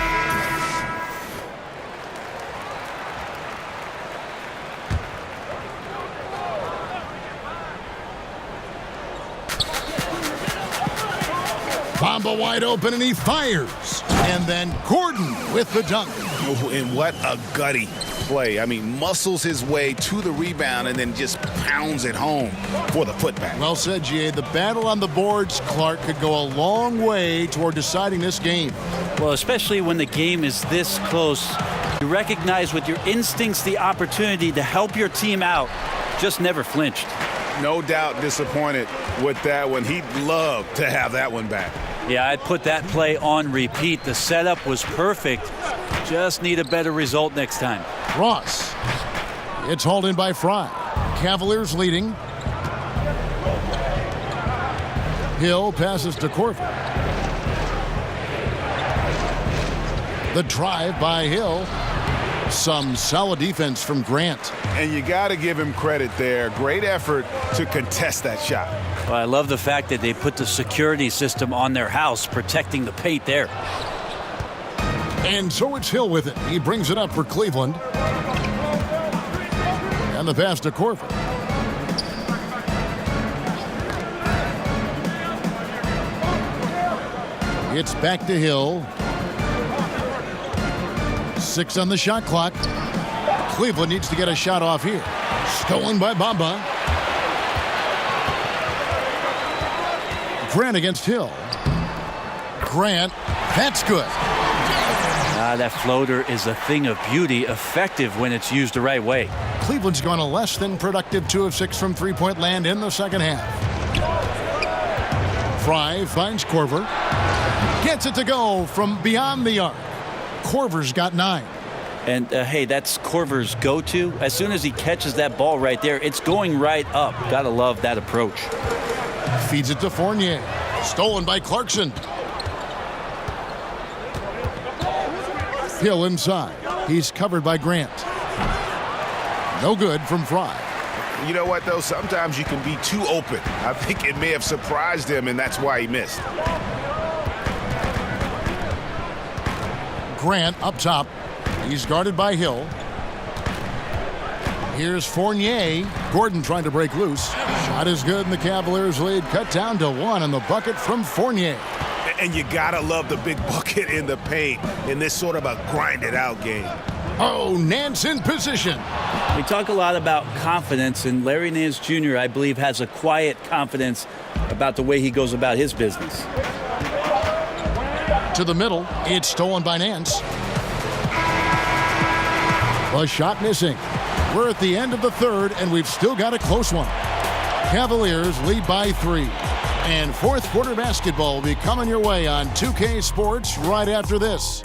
Bamba wide open, and he fires. And then Gordon with the dunk. Oh, and what a gutty play. I mean, muscles his way to the rebound and then just pounds it home for the putback. Well said, G.A. The battle on the boards, Clark, could go a long way toward deciding this game. Well, especially when the game is this close. You recognize with your instincts the opportunity to help your team out. Just never flinched. No doubt disappointed with that one. He'd love to have that one back. Yeah, I'd put that play on repeat. The setup was perfect. Just need a better result next time. Ross. It's hauled in by Fry. Cavaliers leading. Hill passes to Korver. The drive by Hill. Some solid defense from Grant. And you got to give him credit there. Great effort to contest that shot. Well, I love the fact that they put the security system on their house, protecting the paint there. And so it's Hill with it. He brings it up for Cleveland. And the pass to Korver. It's back to Hill. 6 on the shot clock. Cleveland needs to get a shot off here. Stolen by Bamba. Grant against Hill. Grant, that's good. That floater is a thing of beauty, effective when it's used the right way. Cleveland's gone a less than productive 2 of 6 from three-point land in the second half. Fry finds Korver. Gets it to go from beyond the arc. Korver's got 9. And, hey, that's Korver's go-to. As soon as he catches that ball right there, it's going right up. Gotta love that approach. Feeds it to Fournier. Stolen by Clarkson. Hill inside. He's covered by Grant. No good from Fry. You know what, though? Sometimes you can be too open. I think it may have surprised him, and that's why he missed. Grant up top. He's guarded by Hill. Here's Fournier. Gordon trying to break loose. Shot is good, and the Cavaliers lead cut down to 1 on the bucket from Fournier. And you gotta love the big bucket in the paint in this sort of a grinded-out game. Oh, Nance in position. We talk a lot about confidence, and Larry Nance Jr., I believe, has a quiet confidence about the way he goes about his business. To the middle. It's stolen by Nance. The shot missing. We're at the end of the third, and we've still got a close one. Cavaliers lead by 3. And fourth quarter basketball will be coming your way on 2K Sports right after this.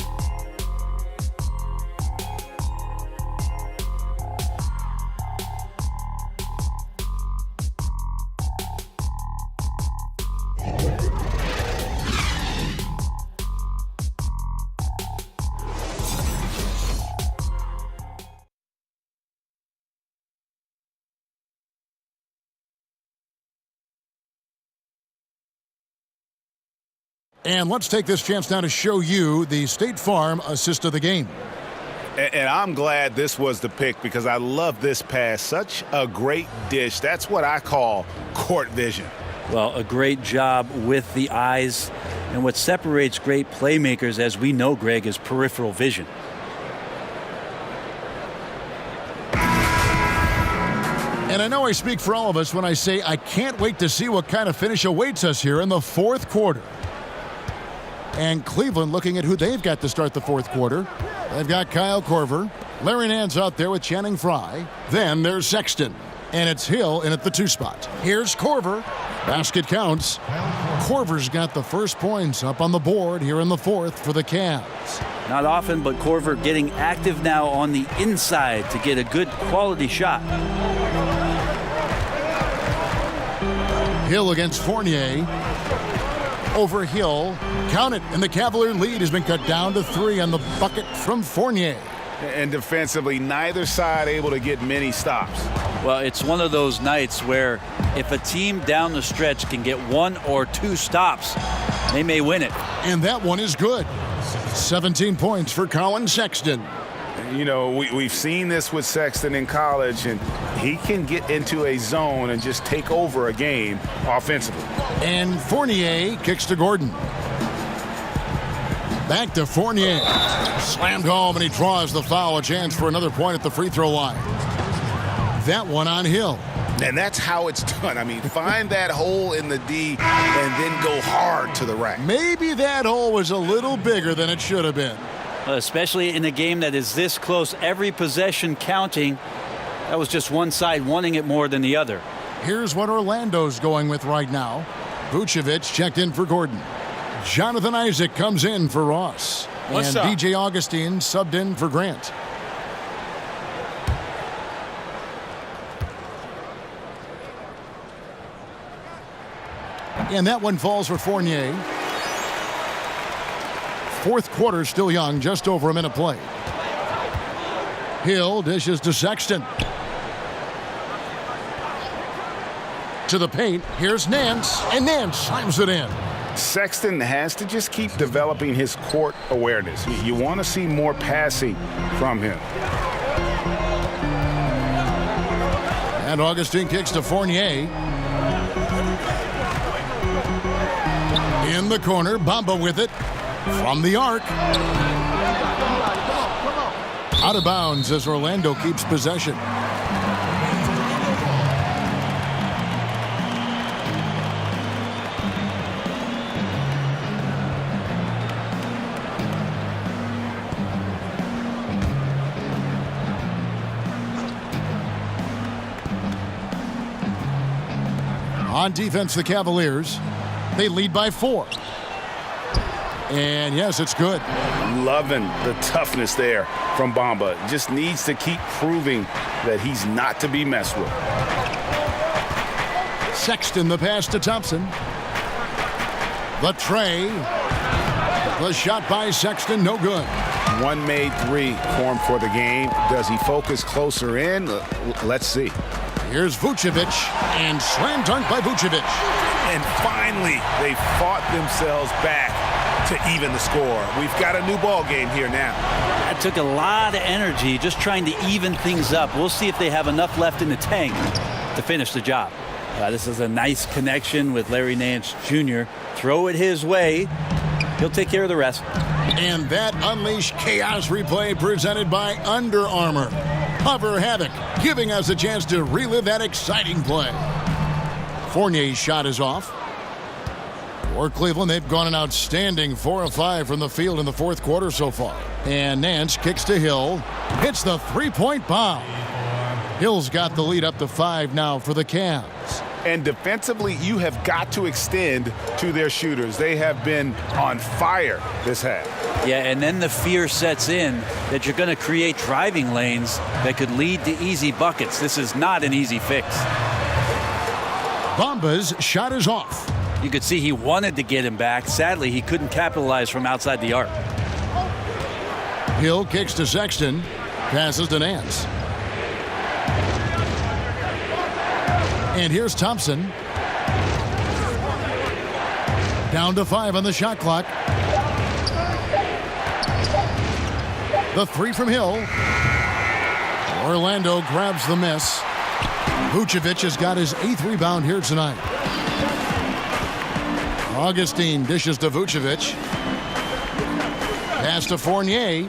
And let's take this chance now to show you the State Farm assist of the game. And I'm glad this was the pick because I love this pass. Such a great dish. That's what I call court vision. Well, a great job with the eyes. And what separates great playmakers, as we know, Greg, is peripheral vision. And I know I speak for all of us when I say I can't wait to see what kind of finish awaits us here in the fourth quarter. And Cleveland looking at who they've got to start the fourth quarter. They've got Kyle Korver. Larry Nance out there with Channing Frye. Then there's Sexton. And it's Hill in at the 2 spot. Here's Korver. Basket counts. Korver's got the first points up on the board here in the fourth for the Cavs. Not often, but Korver getting active now on the inside to get a good quality shot. Hill against Fournier. Over Hill. Count it, and the Cavalier lead has been cut down to 3 on the bucket from Fournier. And defensively, neither side able to get many stops. Well, it's one of those nights where if a team down the stretch can get 1 or 2 stops, they may win it. And that one is good. 17 points for Colin Sexton. You know, we've seen this with Sexton in college, and he can get into a zone and just take over a game offensively. And Fournier kicks to Gordon. Back to Fournier. Slammed home, and he draws the foul. A chance for another point at the free throw line. That one on Hill. And that's how it's done. I mean, find that hole in the D and then go hard to the rack. Maybe that hole was a little bigger than it should have been. Especially in a game that is this close, every possession counting. That was just one side wanting it more than the other. Here's what Orlando's going with right now. Vucevic checked in for Gordon. Jonathan Isaac comes in for Ross. What's and up? DJ Augustine subbed in for Grant. And that one falls for Fournier. Fourth quarter still young, just over a minute played. Hill dishes to Sexton. To the paint, here's Nance, and Nance slams it in. Sexton has to just keep developing his court awareness. You want to see more passing from him. And Augustine kicks to Fournier. In the corner, Bamba with it. From the arc. Out of bounds as Orlando keeps possession. On defense, the Cavaliers. They lead by 4. And yes, it's good. Loving the toughness there from Bamba. Just needs to keep proving that he's not to be messed with. Sexton, the pass to Thompson. The tray. The shot by Sexton, no good. One made 3 formed for the game. Does he focus closer in? Let's see. Here's Vucevic, and slam dunk by Vucevic. And finally, they fought themselves back to even the score. We've got a new ball game here now. That took a lot of energy just trying to even things up. We'll see if they have enough left in the tank to finish the job. This is a nice connection with Larry Nance Jr. Throw it his way. He'll take care of the rest. And that Unleash Chaos replay presented by Under Armour. Hover Havoc, giving us a chance to relive that exciting play. Fournier's shot is off. For Cleveland, they've gone an outstanding 4 of 5 from the field in the fourth quarter so far. And Nance kicks to Hill. Hits the three-point bomb. Hill's got the lead up to 5 now for the Cavs. And defensively, you have got to extend to their shooters. They have been on fire this half. Yeah, and then the fear sets in that you're going to create driving lanes that could lead to easy buckets. This is not an easy fix. Bamba's shot is off. You could see he wanted to get him back. Sadly, he couldn't capitalize from outside the arc. Hill kicks to Sexton. Passes to Nance. And here's Thompson. Down to 5 on the shot clock. The 3 from Hill. Orlando grabs the miss. Vucevic has got his 8th rebound here tonight. Augustine dishes to Vucevic. Pass to Fournier.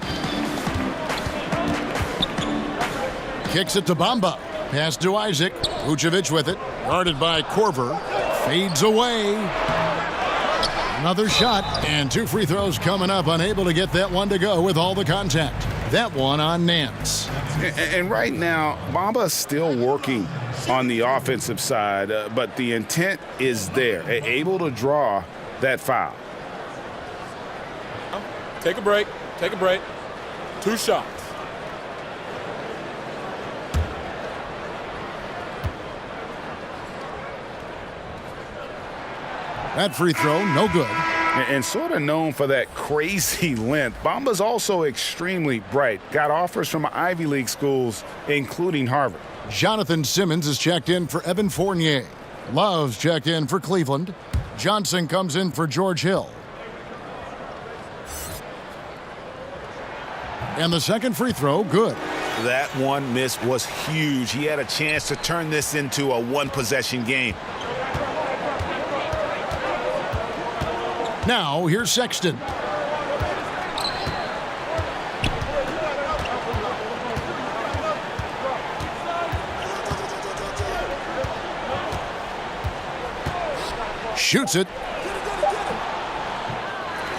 Kicks it to Bamba. Pass to Isaac. Vucevic with it. Guarded by Korver. Fades away. Another shot. And 2 free throws coming up. Unable to get that one to go with all the contact. That one on Nance. And right now, Bamba's still working on the offensive side, but the intent is there. Able to draw that foul. Take a break. Take a break. 2 shots. That free throw, no good. And sort of known for that crazy length, Bamba's also extremely bright. Got offers from Ivy League schools, including Harvard. Jonathan Simmons is checked in for Evan Fournier. Love's checked in for Cleveland. Johnson comes in for George Hill. And the second free throw, good. That one miss was huge. He had a chance to turn this into a one-possession game. Now, here's Sexton. Shoots it.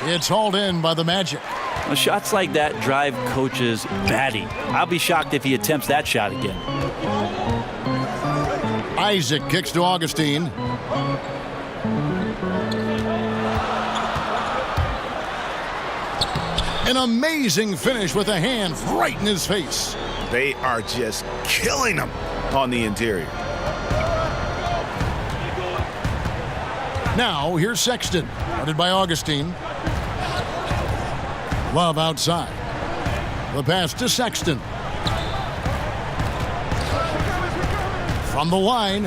It's hauled in by the Magic. Well, shots like that drive coaches batty. I'll be shocked if he attempts that shot again. Isaac kicks to Augustine. An amazing finish with a hand right in his face. They are just killing him on the interior. Now, here's Sexton, guarded by Augustine. Love outside. The pass to Sexton. From the line.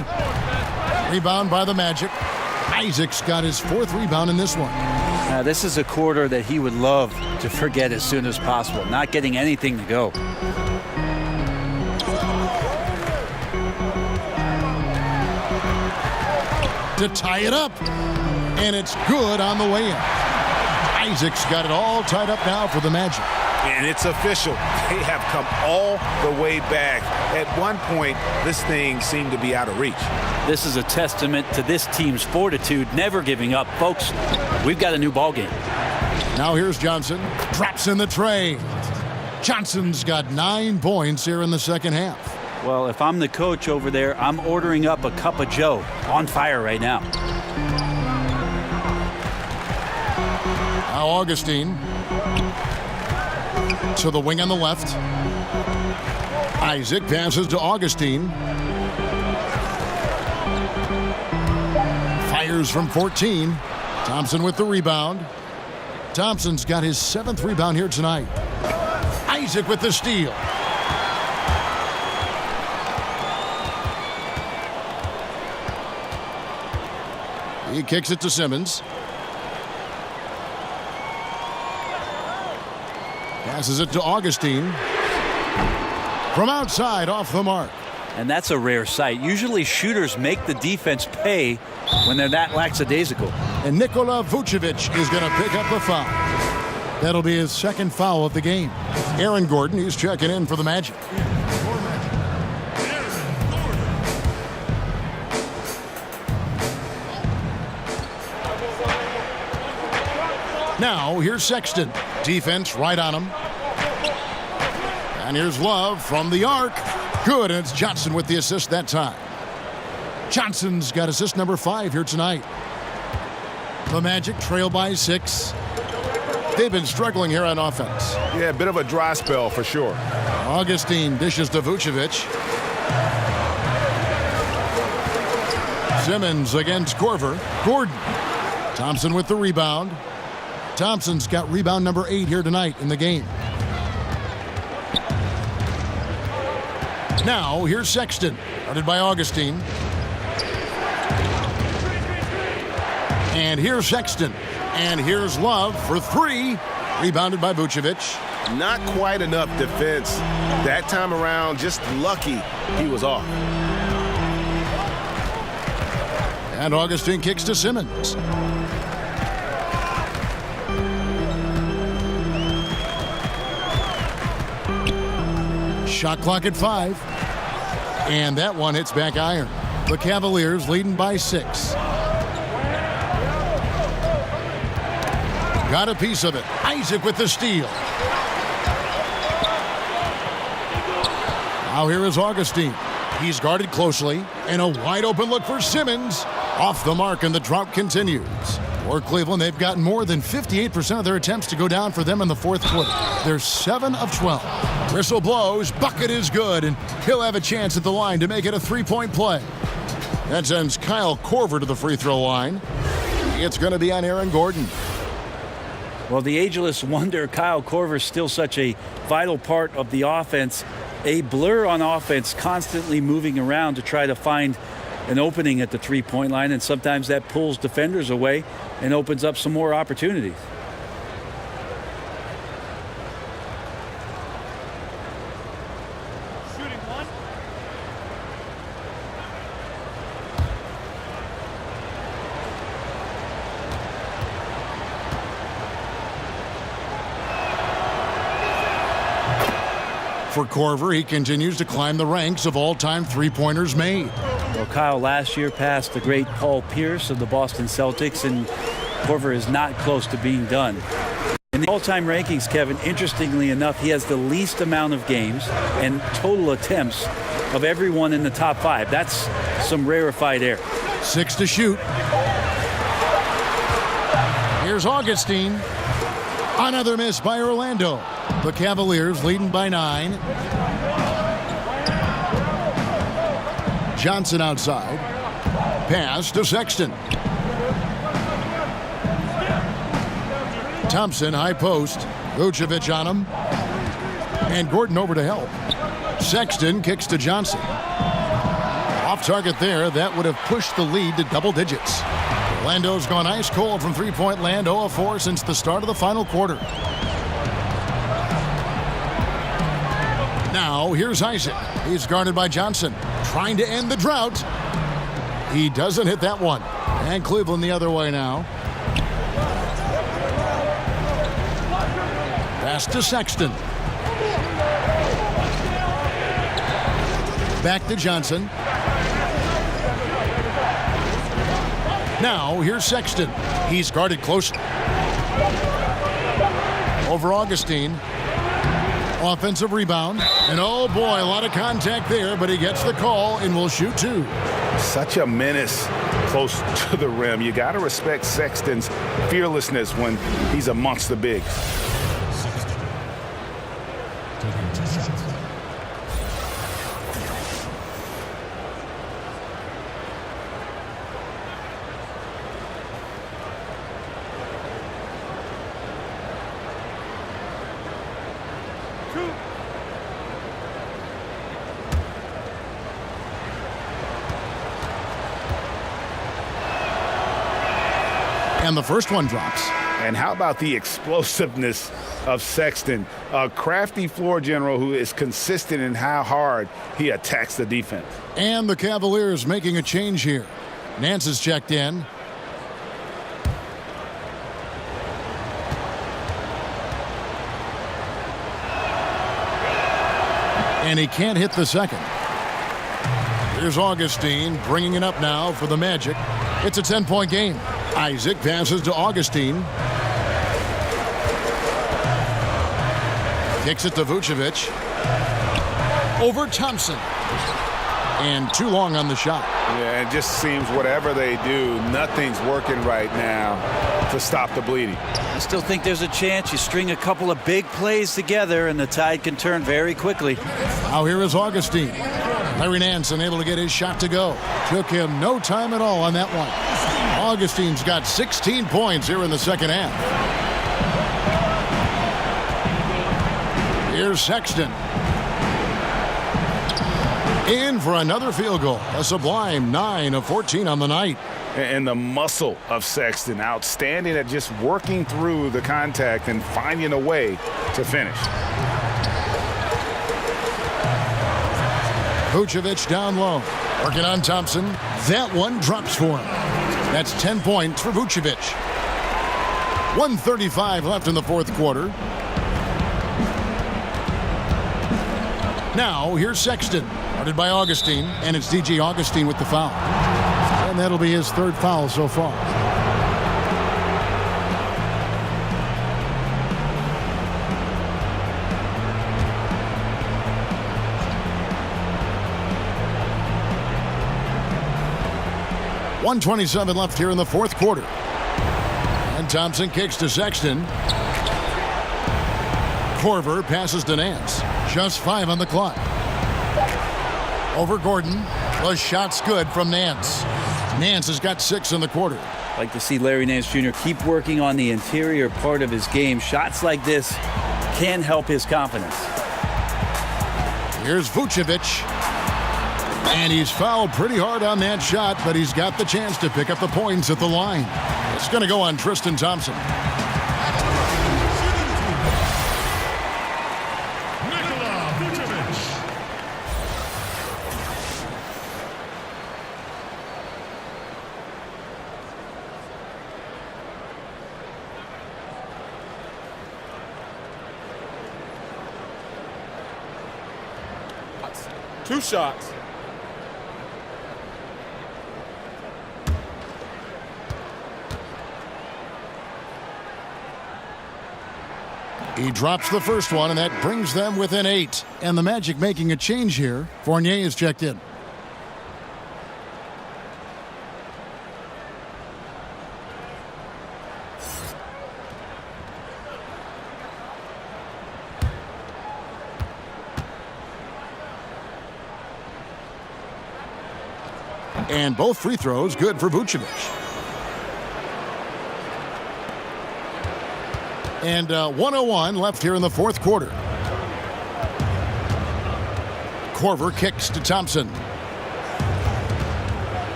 Rebound by the Magic. Isaac's got his 4th rebound in this one. Now, this is a quarter that he would love to forget as soon as possible. Not getting anything to go. To tie it up. And it's good on the way in. Isaac's got it all tied up now for the Magic. And it's official. They have come all the way back. At one point, this thing seemed to be out of reach. This is a testament to this team's fortitude, never giving up. Folks, we've got a new ball game. Now here's Johnson. Drops in the tray. Johnson's got 9 points here in the second half. Well, if I'm the coach over there, I'm ordering up a cup of Joe. On fire right now. Now Augustine. To the wing on the left. Isaac passes to Augustine. Fires from 14. Thompson with the rebound. Thompson's got his 7th rebound here tonight. Isaac with the steal. He kicks it to Simmons. Passes it to Augustine. From outside, off the mark. And that's a rare sight. Usually shooters make the defense pay when they're that lackadaisical. And Nikola Vucevic is going to pick up the foul. That'll be his 2nd foul of the game. Aaron Gordon, he's checking in for the Magic. Now, here's Sexton. Defense right on him. And here's Love from the arc. Good, and it's Johnson with the assist that time. Johnson's got assist number 5 here tonight. The Magic trail by 6. They've been struggling here on offense. Yeah, a bit of a dry spell for sure. Augustine dishes to Vucevic. Simmons against Korver. Gordon. Thompson with the rebound. Thompson's got rebound number 8 here tonight in the game. Now, here's Sexton. Guarded by Augustine. And here's Sexton. And here's Love for 3. Rebounded by Vucevic. Not quite enough defense that time around. Just lucky he was off. And Augustine kicks to Simmons. Shot clock at 5. And that one hits back iron. The Cavaliers leading by 6. Got a piece of it. Isaac with the steal. Now here is Augustine. He's guarded closely. And a wide open look for Simmons. Off the mark, and the drought continues. For Cleveland, they've gotten more than 58% of their attempts to go down for them in the fourth quarter. They're 7 of 12. Whistle blows. Bucket is good, and he'll have a chance at the line to make it a 3-point play. That sends Kyle Korver to the free throw line. It's going to be on Aaron Gordon. Well, the ageless wonder, Kyle Korver, still such a vital part of the offense. A blur on offense, constantly moving around to try to find an opening at the three-point line, and sometimes that pulls defenders away and opens up some more opportunities. Shooting 1. For Korver, he continues to climb the ranks of all-time three-pointers made. Well, Kyle last year passed the great Paul Pierce of the Boston Celtics, and Korver is not close to being done. In the all-time rankings, Kevin, interestingly enough, he has the least amount of games and total attempts of everyone in the top 5. That's some rarefied air. 6 to shoot. Here's Augustine. Another miss by Orlando. The Cavaliers leading by 9. Johnson outside. Pass to Sexton. Thompson, high post. Vucevic on him. And Gordon over to help. Sexton kicks to Johnson. Off target there. That would have pushed the lead to double digits. Orlando's gone ice cold from three-point land, 0 of 4 since the start of the final quarter. Now, here's Isaac. He's guarded by Johnson. Trying to end the drought. He doesn't hit that one. And Cleveland the other way now. Pass to Sexton. Back to Johnson. Now, here's Sexton. He's guarded closely. Over Augustine. Offensive rebound. And oh boy, a lot of contact there, but he gets the call and will shoot 2. Such a menace close to the rim. You got to respect Sexton's fearlessness when he's amongst the bigs. And the first one drops. And how about the explosiveness of Sexton? A crafty floor general who is consistent in how hard he attacks the defense. And the Cavaliers making a change here. Nance is checked in. And he can't hit the second. Here's Augustine bringing it up now for the Magic. It's a 10-point game. Isaac passes to Augustine. Kicks it to Vucevic. Over Thompson. And too long on the shot. Yeah, it just seems whatever they do, nothing's working right now to stop the bleeding. I still think there's a chance you string a couple of big plays together and the tide can turn very quickly. Now here is Augustine. Larry Nance unable to get his shot to go. Took him no time at all on that one. Augustine's got 16 points here in the second half. Here's Sexton. In for another field goal. A sublime 9 of 14 on the night. And the muscle of Sexton, outstanding at just working through the contact and finding a way to finish. Vucevic down low. Working on Thompson. That one drops for him. That's 10 points for Vucevic. 1:35 left in the fourth quarter. Now here's Sexton. Guarded by Augustine, and it's DJ Augustine with the foul. And that'll be his third foul so far. .127 left here in the fourth quarter. And Thompson kicks to Sexton. Korver passes to Nance. Just 5 on the clock. Over Gordon. The shot's good from Nance. Nance has got 6 in the quarter. I'd like to see Larry Nance Jr. keep working on the interior part of his game. Shots like this can help his confidence. Here's Vucevic. And he's fouled pretty hard on that shot, but he's got the chance to pick up the points at the line. It's going to go on Tristan Thompson. Two shots. He drops the first one, and that brings them within 8. And the Magic making a change here. Fournier is checked in. And both free throws good for Vucevic. And 1:01 left here in the fourth quarter. Korver kicks to Thompson.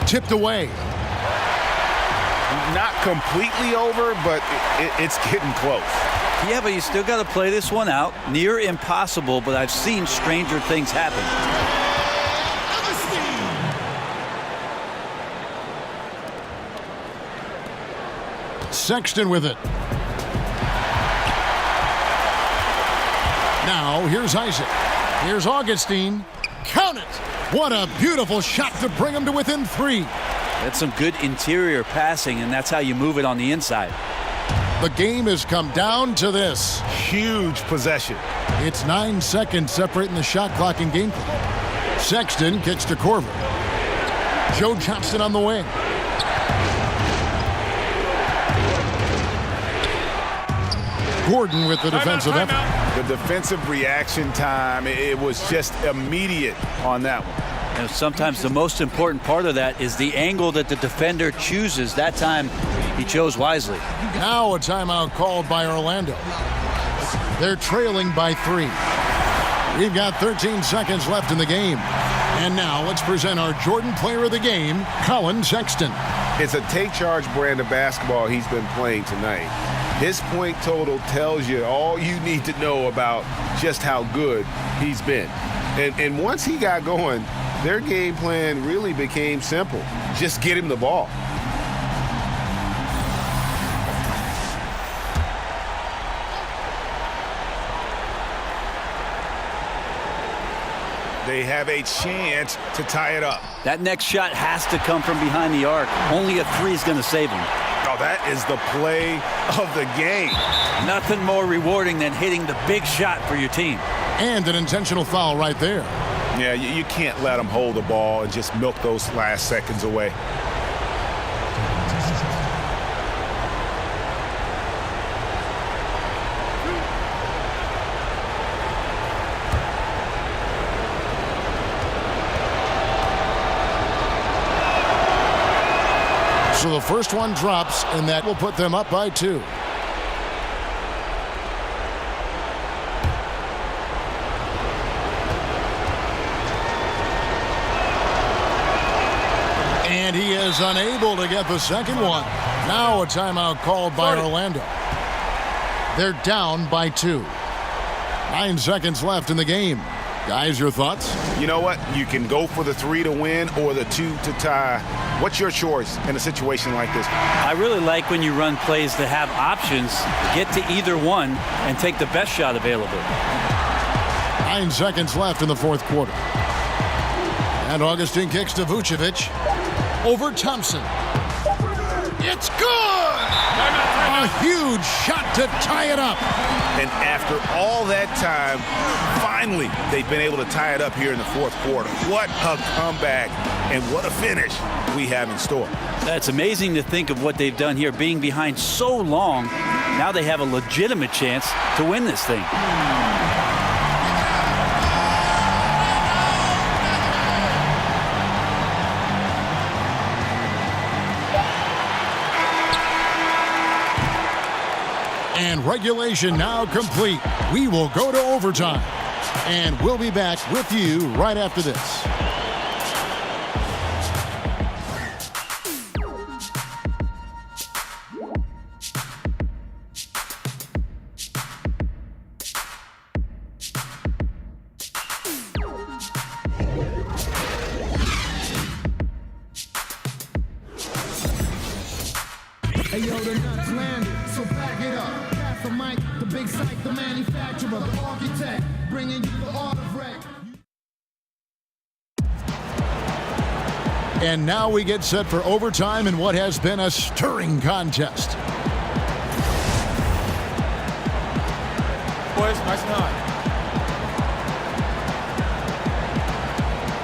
Tipped away. Not completely over, but it's getting close. Yeah, but you still got to play this one out. Near impossible, but I've seen stranger things happen. Sexton with it. Now here's Isaac. Here's Augustine. Count it! What a beautiful shot to bring him to within 3. That's some good interior passing, and that's how you move it on the inside. The game has come down to this. Huge possession. It's 9 seconds separating the shot clock and game clock. Sexton kicks to Korver. Joe Johnson on the wing. Gordon with the defensive effort. The defensive reaction time, it was just immediate on that one. And sometimes the most important part of that is the angle that the defender chooses. That time, he chose wisely. Now a timeout called by Orlando. They're trailing by 3. We've got 13 seconds left in the game. And now let's present our Jordan Player of the Game, Colin Sexton. It's a take charge brand of basketball he's been playing tonight. His point total tells you all you need to know about just how good he's been. And once he got going, their game plan really became simple. Just get him the ball. They have a chance to tie it up. That next shot has to come from behind the arc. Only a 3 is going to save him. Oh, that is the play of the game. Nothing more rewarding than hitting the big shot for your team. And an intentional foul right there. Yeah, you can't let them hold the ball and just milk those last seconds away. So the first one drops, and that will put them up by 2. And he is unable to get the second one. Now a timeout called by Orlando. They're down by 2. 9 seconds left in the game. Guys, your thoughts? You know what? You can go for the 3 to win or the 2 to tie. What's your choice in a situation like this? I really like when you run plays that have options. Get to either one and take the best shot available. 9 seconds left in the fourth quarter. And Augustine kicks to Vucevic. Over Thompson. It's good! A huge shot to tie it up. And after all that time, finally, they've been able to tie it up here in the fourth quarter. What a comeback and what a finish we have in store. That's amazing to think of what they've done here, being behind so long. Now they have a legitimate chance to win this thing. And regulation now complete. We will go to overtime. And we'll be back with you right after this. Hey yo, the nuts landed, so back it up. Pass the mic, the big psych, the manufacturer, the architect, bringing you the art of wreck. And now we get set for overtime in what has been a stirring contest. Boys, nice and high.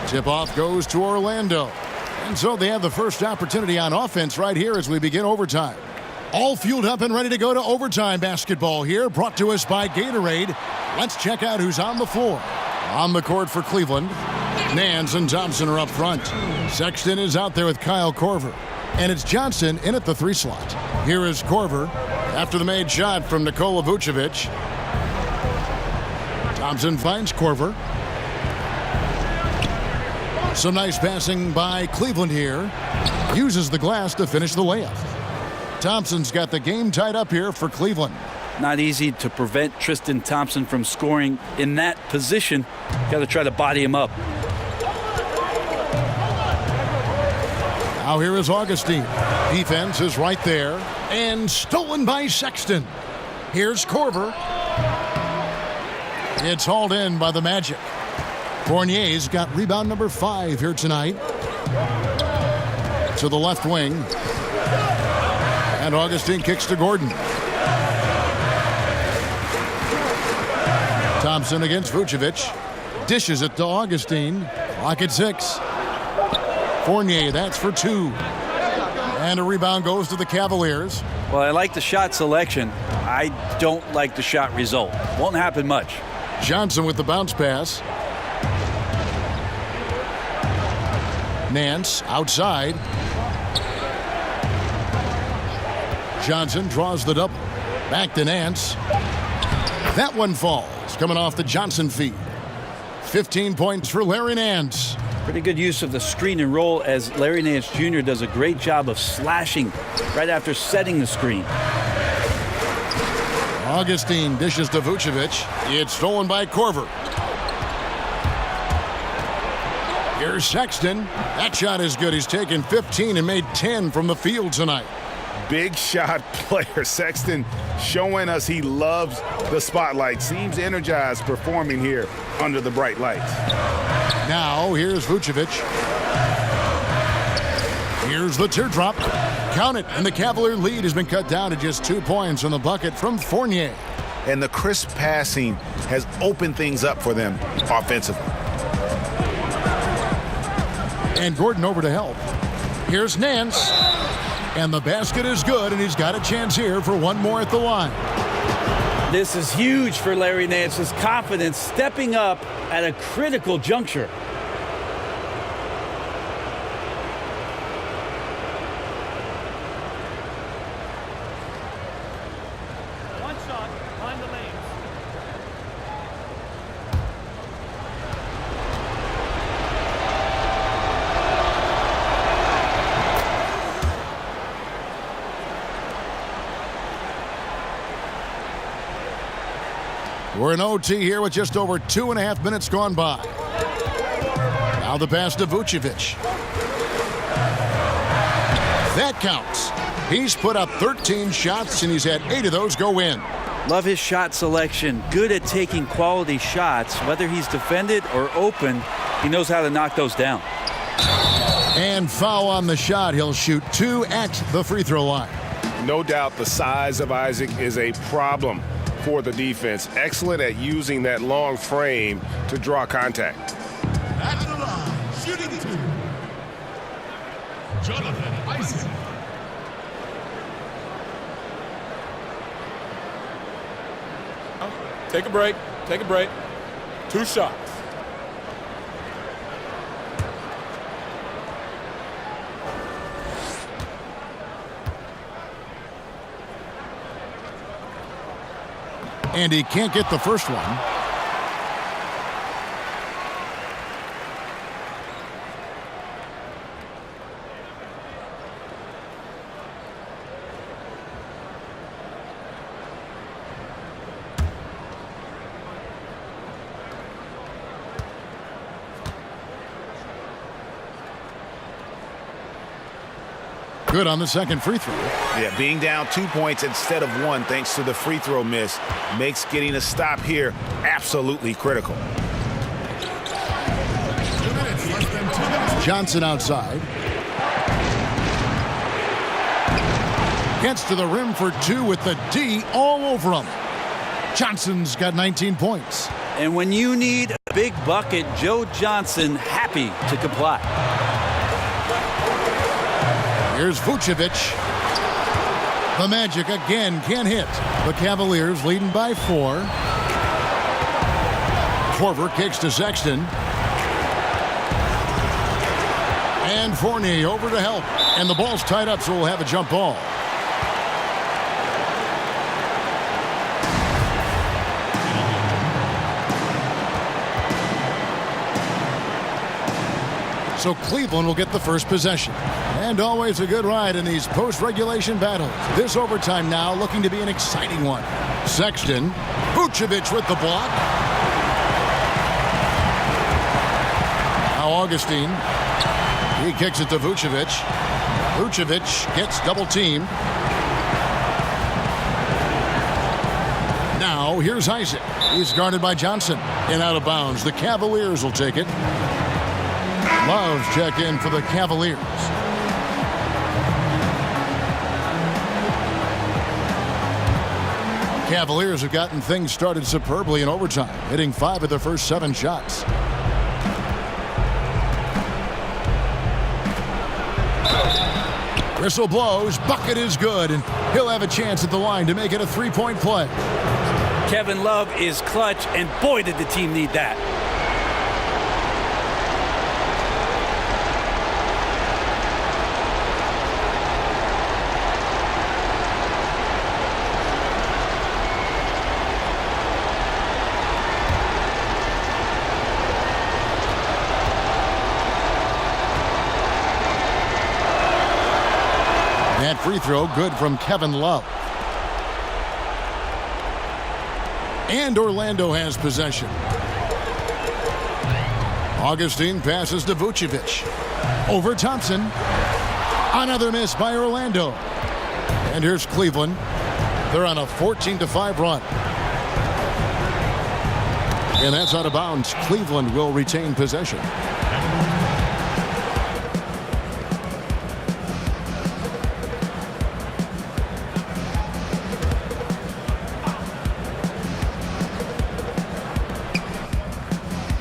Tip-off goes to Orlando. And so they have the first opportunity on offense right here as we begin overtime. All fueled up and ready to go to overtime basketball here, brought to us by Gatorade. Let's check out who's on the floor. On the court for Cleveland, Nance and Thompson are up front. Sexton is out there with Kyle Korver. And it's Johnson in at the 3 slot. Here is Korver after the made shot from Nikola Vucevic. Thompson finds Korver. Some nice passing by Cleveland here. Uses the glass to finish the layup. Thompson's got the game tied up here for Cleveland. Not easy to prevent Tristan Thompson from scoring in that position. Got to try to body him up. Now here is Augustine. Defense is right there. And stolen by Sexton. Here's Korver. It's hauled in by the Magic. Fournier's got rebound number 5 here tonight. To the left wing. And Augustine kicks to Gordon. Thompson against Vucevic. Dishes it to Augustine. Clock at 6. Fournier, that's for 2. And a rebound goes to the Cavaliers. Well, I like the shot selection. I don't like the shot result. Won't happen much. Johnson with the bounce pass. Nance outside. Johnson draws the double. Back to Nance. That one falls, coming off the Johnson feed. 15 points for Larry Nance. Pretty good use of the screen and roll as Larry Nance Jr. does a great job of slashing right after setting the screen. Augustine dishes to Vucevic. It's stolen by Korver. Here's Sexton. That shot is good. He's taken 15 and made 10 from the field tonight. Big shot player. Sexton showing us he loves the spotlight. Seems energized performing here under the bright lights. Now here's Vucevic. Here's the teardrop. Count it, and the Cavalier lead has been cut down to just 2 points on the bucket from Fournier. And the crisp passing has opened things up for them offensively. And Gordon over to help. Here's Nance. And the basket is good, and he's got a chance here for one more at the line. This is huge for Larry Nance's confidence, stepping up at a critical juncture. One shot, find the lanes. We're in OT here with just over 2.5 minutes gone by. Now the pass to Vucevic. That counts. He's put up 13 shots, and he's had 8 of those go in. Love his shot selection. Good at taking quality shots. Whether he's defended or open, he knows how to knock those down. And foul on the shot. He'll shoot 2 at the free throw line. No doubt the size of Isaac is a problem for the defense. Excellent at using that long frame to draw contact. At the line, shooting 2. Jonathan Isaac. Take a break. Take a break. 2 shots. And he can't get the first one. Good on the second free throw. Yeah, being down 2 points instead of 1 thanks to the free throw miss makes getting a stop here absolutely critical. Johnson outside. Gets to the rim for 2 with the D all over him. Johnson's got 19 points. And when you need a big bucket, Joe Johnson happy to comply. Here's Vucevic. The Magic again can't hit. The Cavaliers leading by 4. Korver kicks to Sexton. And Fournier over to help. And the ball's tied up, so we'll have a jump ball. So Cleveland will get the first possession. And always a good ride in these post-regulation battles. This overtime now looking to be an exciting one. Sexton, Vucevic with the block. Now Augustine. He kicks it to Vucevic. Vucevic gets double-teamed. Now here's Isaac. He's guarded by Johnson. And out of bounds. The Cavaliers will take it. Love check in for the Cavaliers. Cavaliers have gotten things started superbly in overtime, hitting 5 of their first 7 shots. Whistle blows, bucket is good, and he'll have a chance at the line to make it a 3-point play. Kevin Love is clutch, and boy did the team need that. That free throw good from Kevin Love. And Orlando has possession. Augustine passes to Vucevic. Over Thompson. Another miss by Orlando. And here's Cleveland. They're on a 14-5 run. And that's out of bounds. Cleveland will retain possession.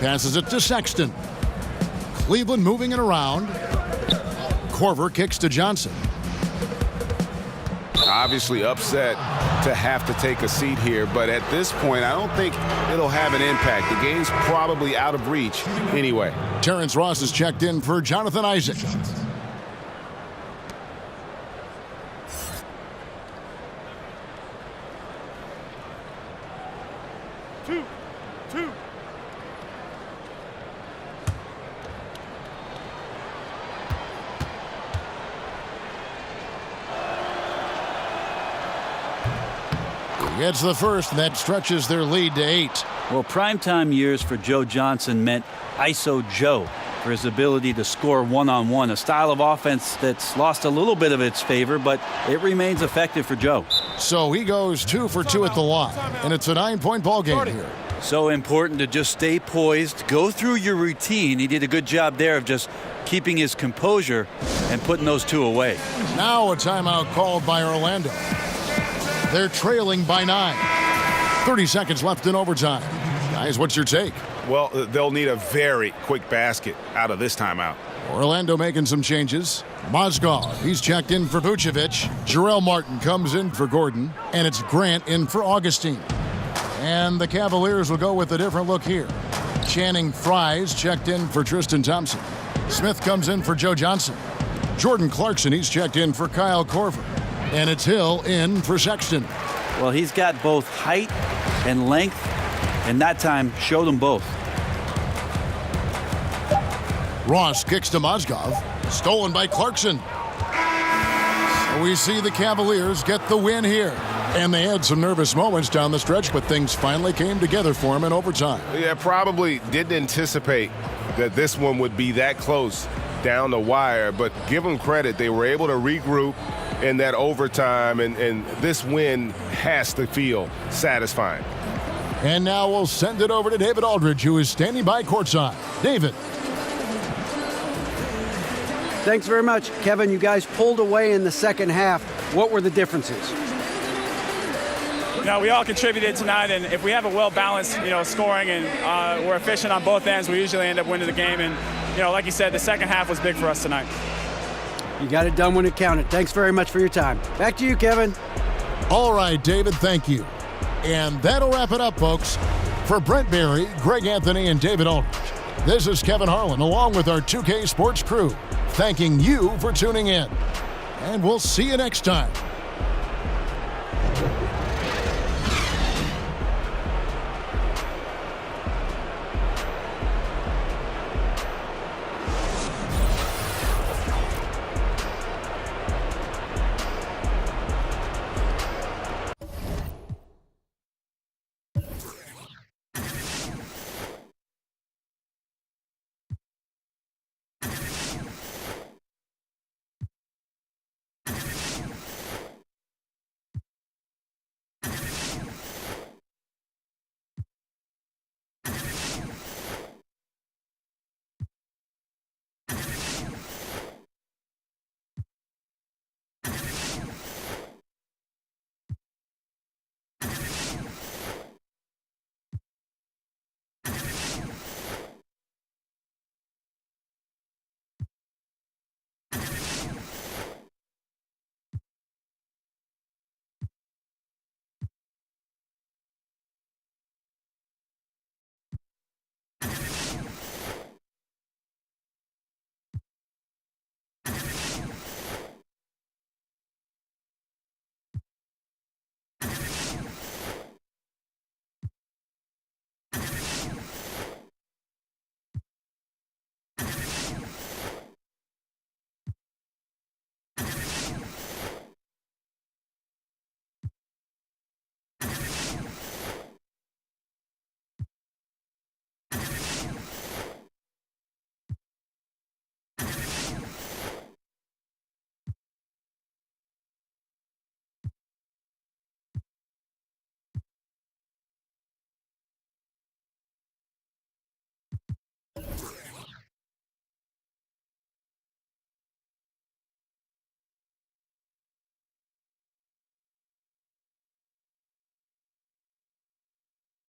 Passes it to Sexton. Cleveland moving it around. Corver kicks to Johnson. Obviously upset to have to take a seat here, but at this point, I don't think it'll have an impact. The game's probably out of reach anyway. Terrence Ross is checked in for Jonathan Isaac. Two. Gets the first, and that stretches their lead to 8. Well, primetime years for Joe Johnson meant ISO Joe for his ability to score one-on-one, a style of offense that's lost a little bit of its favor, but it remains effective for Joe. So he goes 2 for 2 at the line, and it's a 9-point ball game here. So important to just stay poised, go through your routine. He did a good job there of just keeping his composure and putting those 2 away. Now a timeout called by Orlando. They're trailing by 9. 30 seconds left in overtime. Guys, what's your take? Well, they'll need a very quick basket out of this timeout. Orlando making some changes. Mozgov, he's checked in for Vucevic. Jarrell Martin comes in for Gordon. And it's Grant in for Augustine. And the Cavaliers will go with a different look here. Channing Frye's checked in for Tristan Thompson. Smith comes in for Joe Johnson. Jordan Clarkson, he's checked in for Kyle Korver. And it's Hill in for Sexton. Well, he's got both height and length, and that time showed them both. Ross kicks to Mozgov. Stolen by Clarkson. So we see the Cavaliers get the win here. And they had some nervous moments down the stretch, but things finally came together for them in overtime. Yeah, probably didn't anticipate that this one would be that close down the wire, but give them credit. They were able to regroup in that overtime, and this win has to feel satisfying. And now we'll send it over to David Aldridge, who is standing by courtside. David. Thanks very much, Kevin. You guys pulled away in the second half. What were the differences? You know, we all contributed tonight, and if we have a well-balanced, scoring and we're efficient on both ends, we usually end up winning the game. And, like you said, the second half was big for us tonight. You got it done when it counted. Thanks very much for your time. Back to you, Kevin. All right, David, thank you. And that'll wrap it up, folks. For Brent Barry, Greg Anthony, and David Aldridge, this is Kevin Harlan, along with our 2K Sports crew, thanking you for tuning in. And we'll see you next time.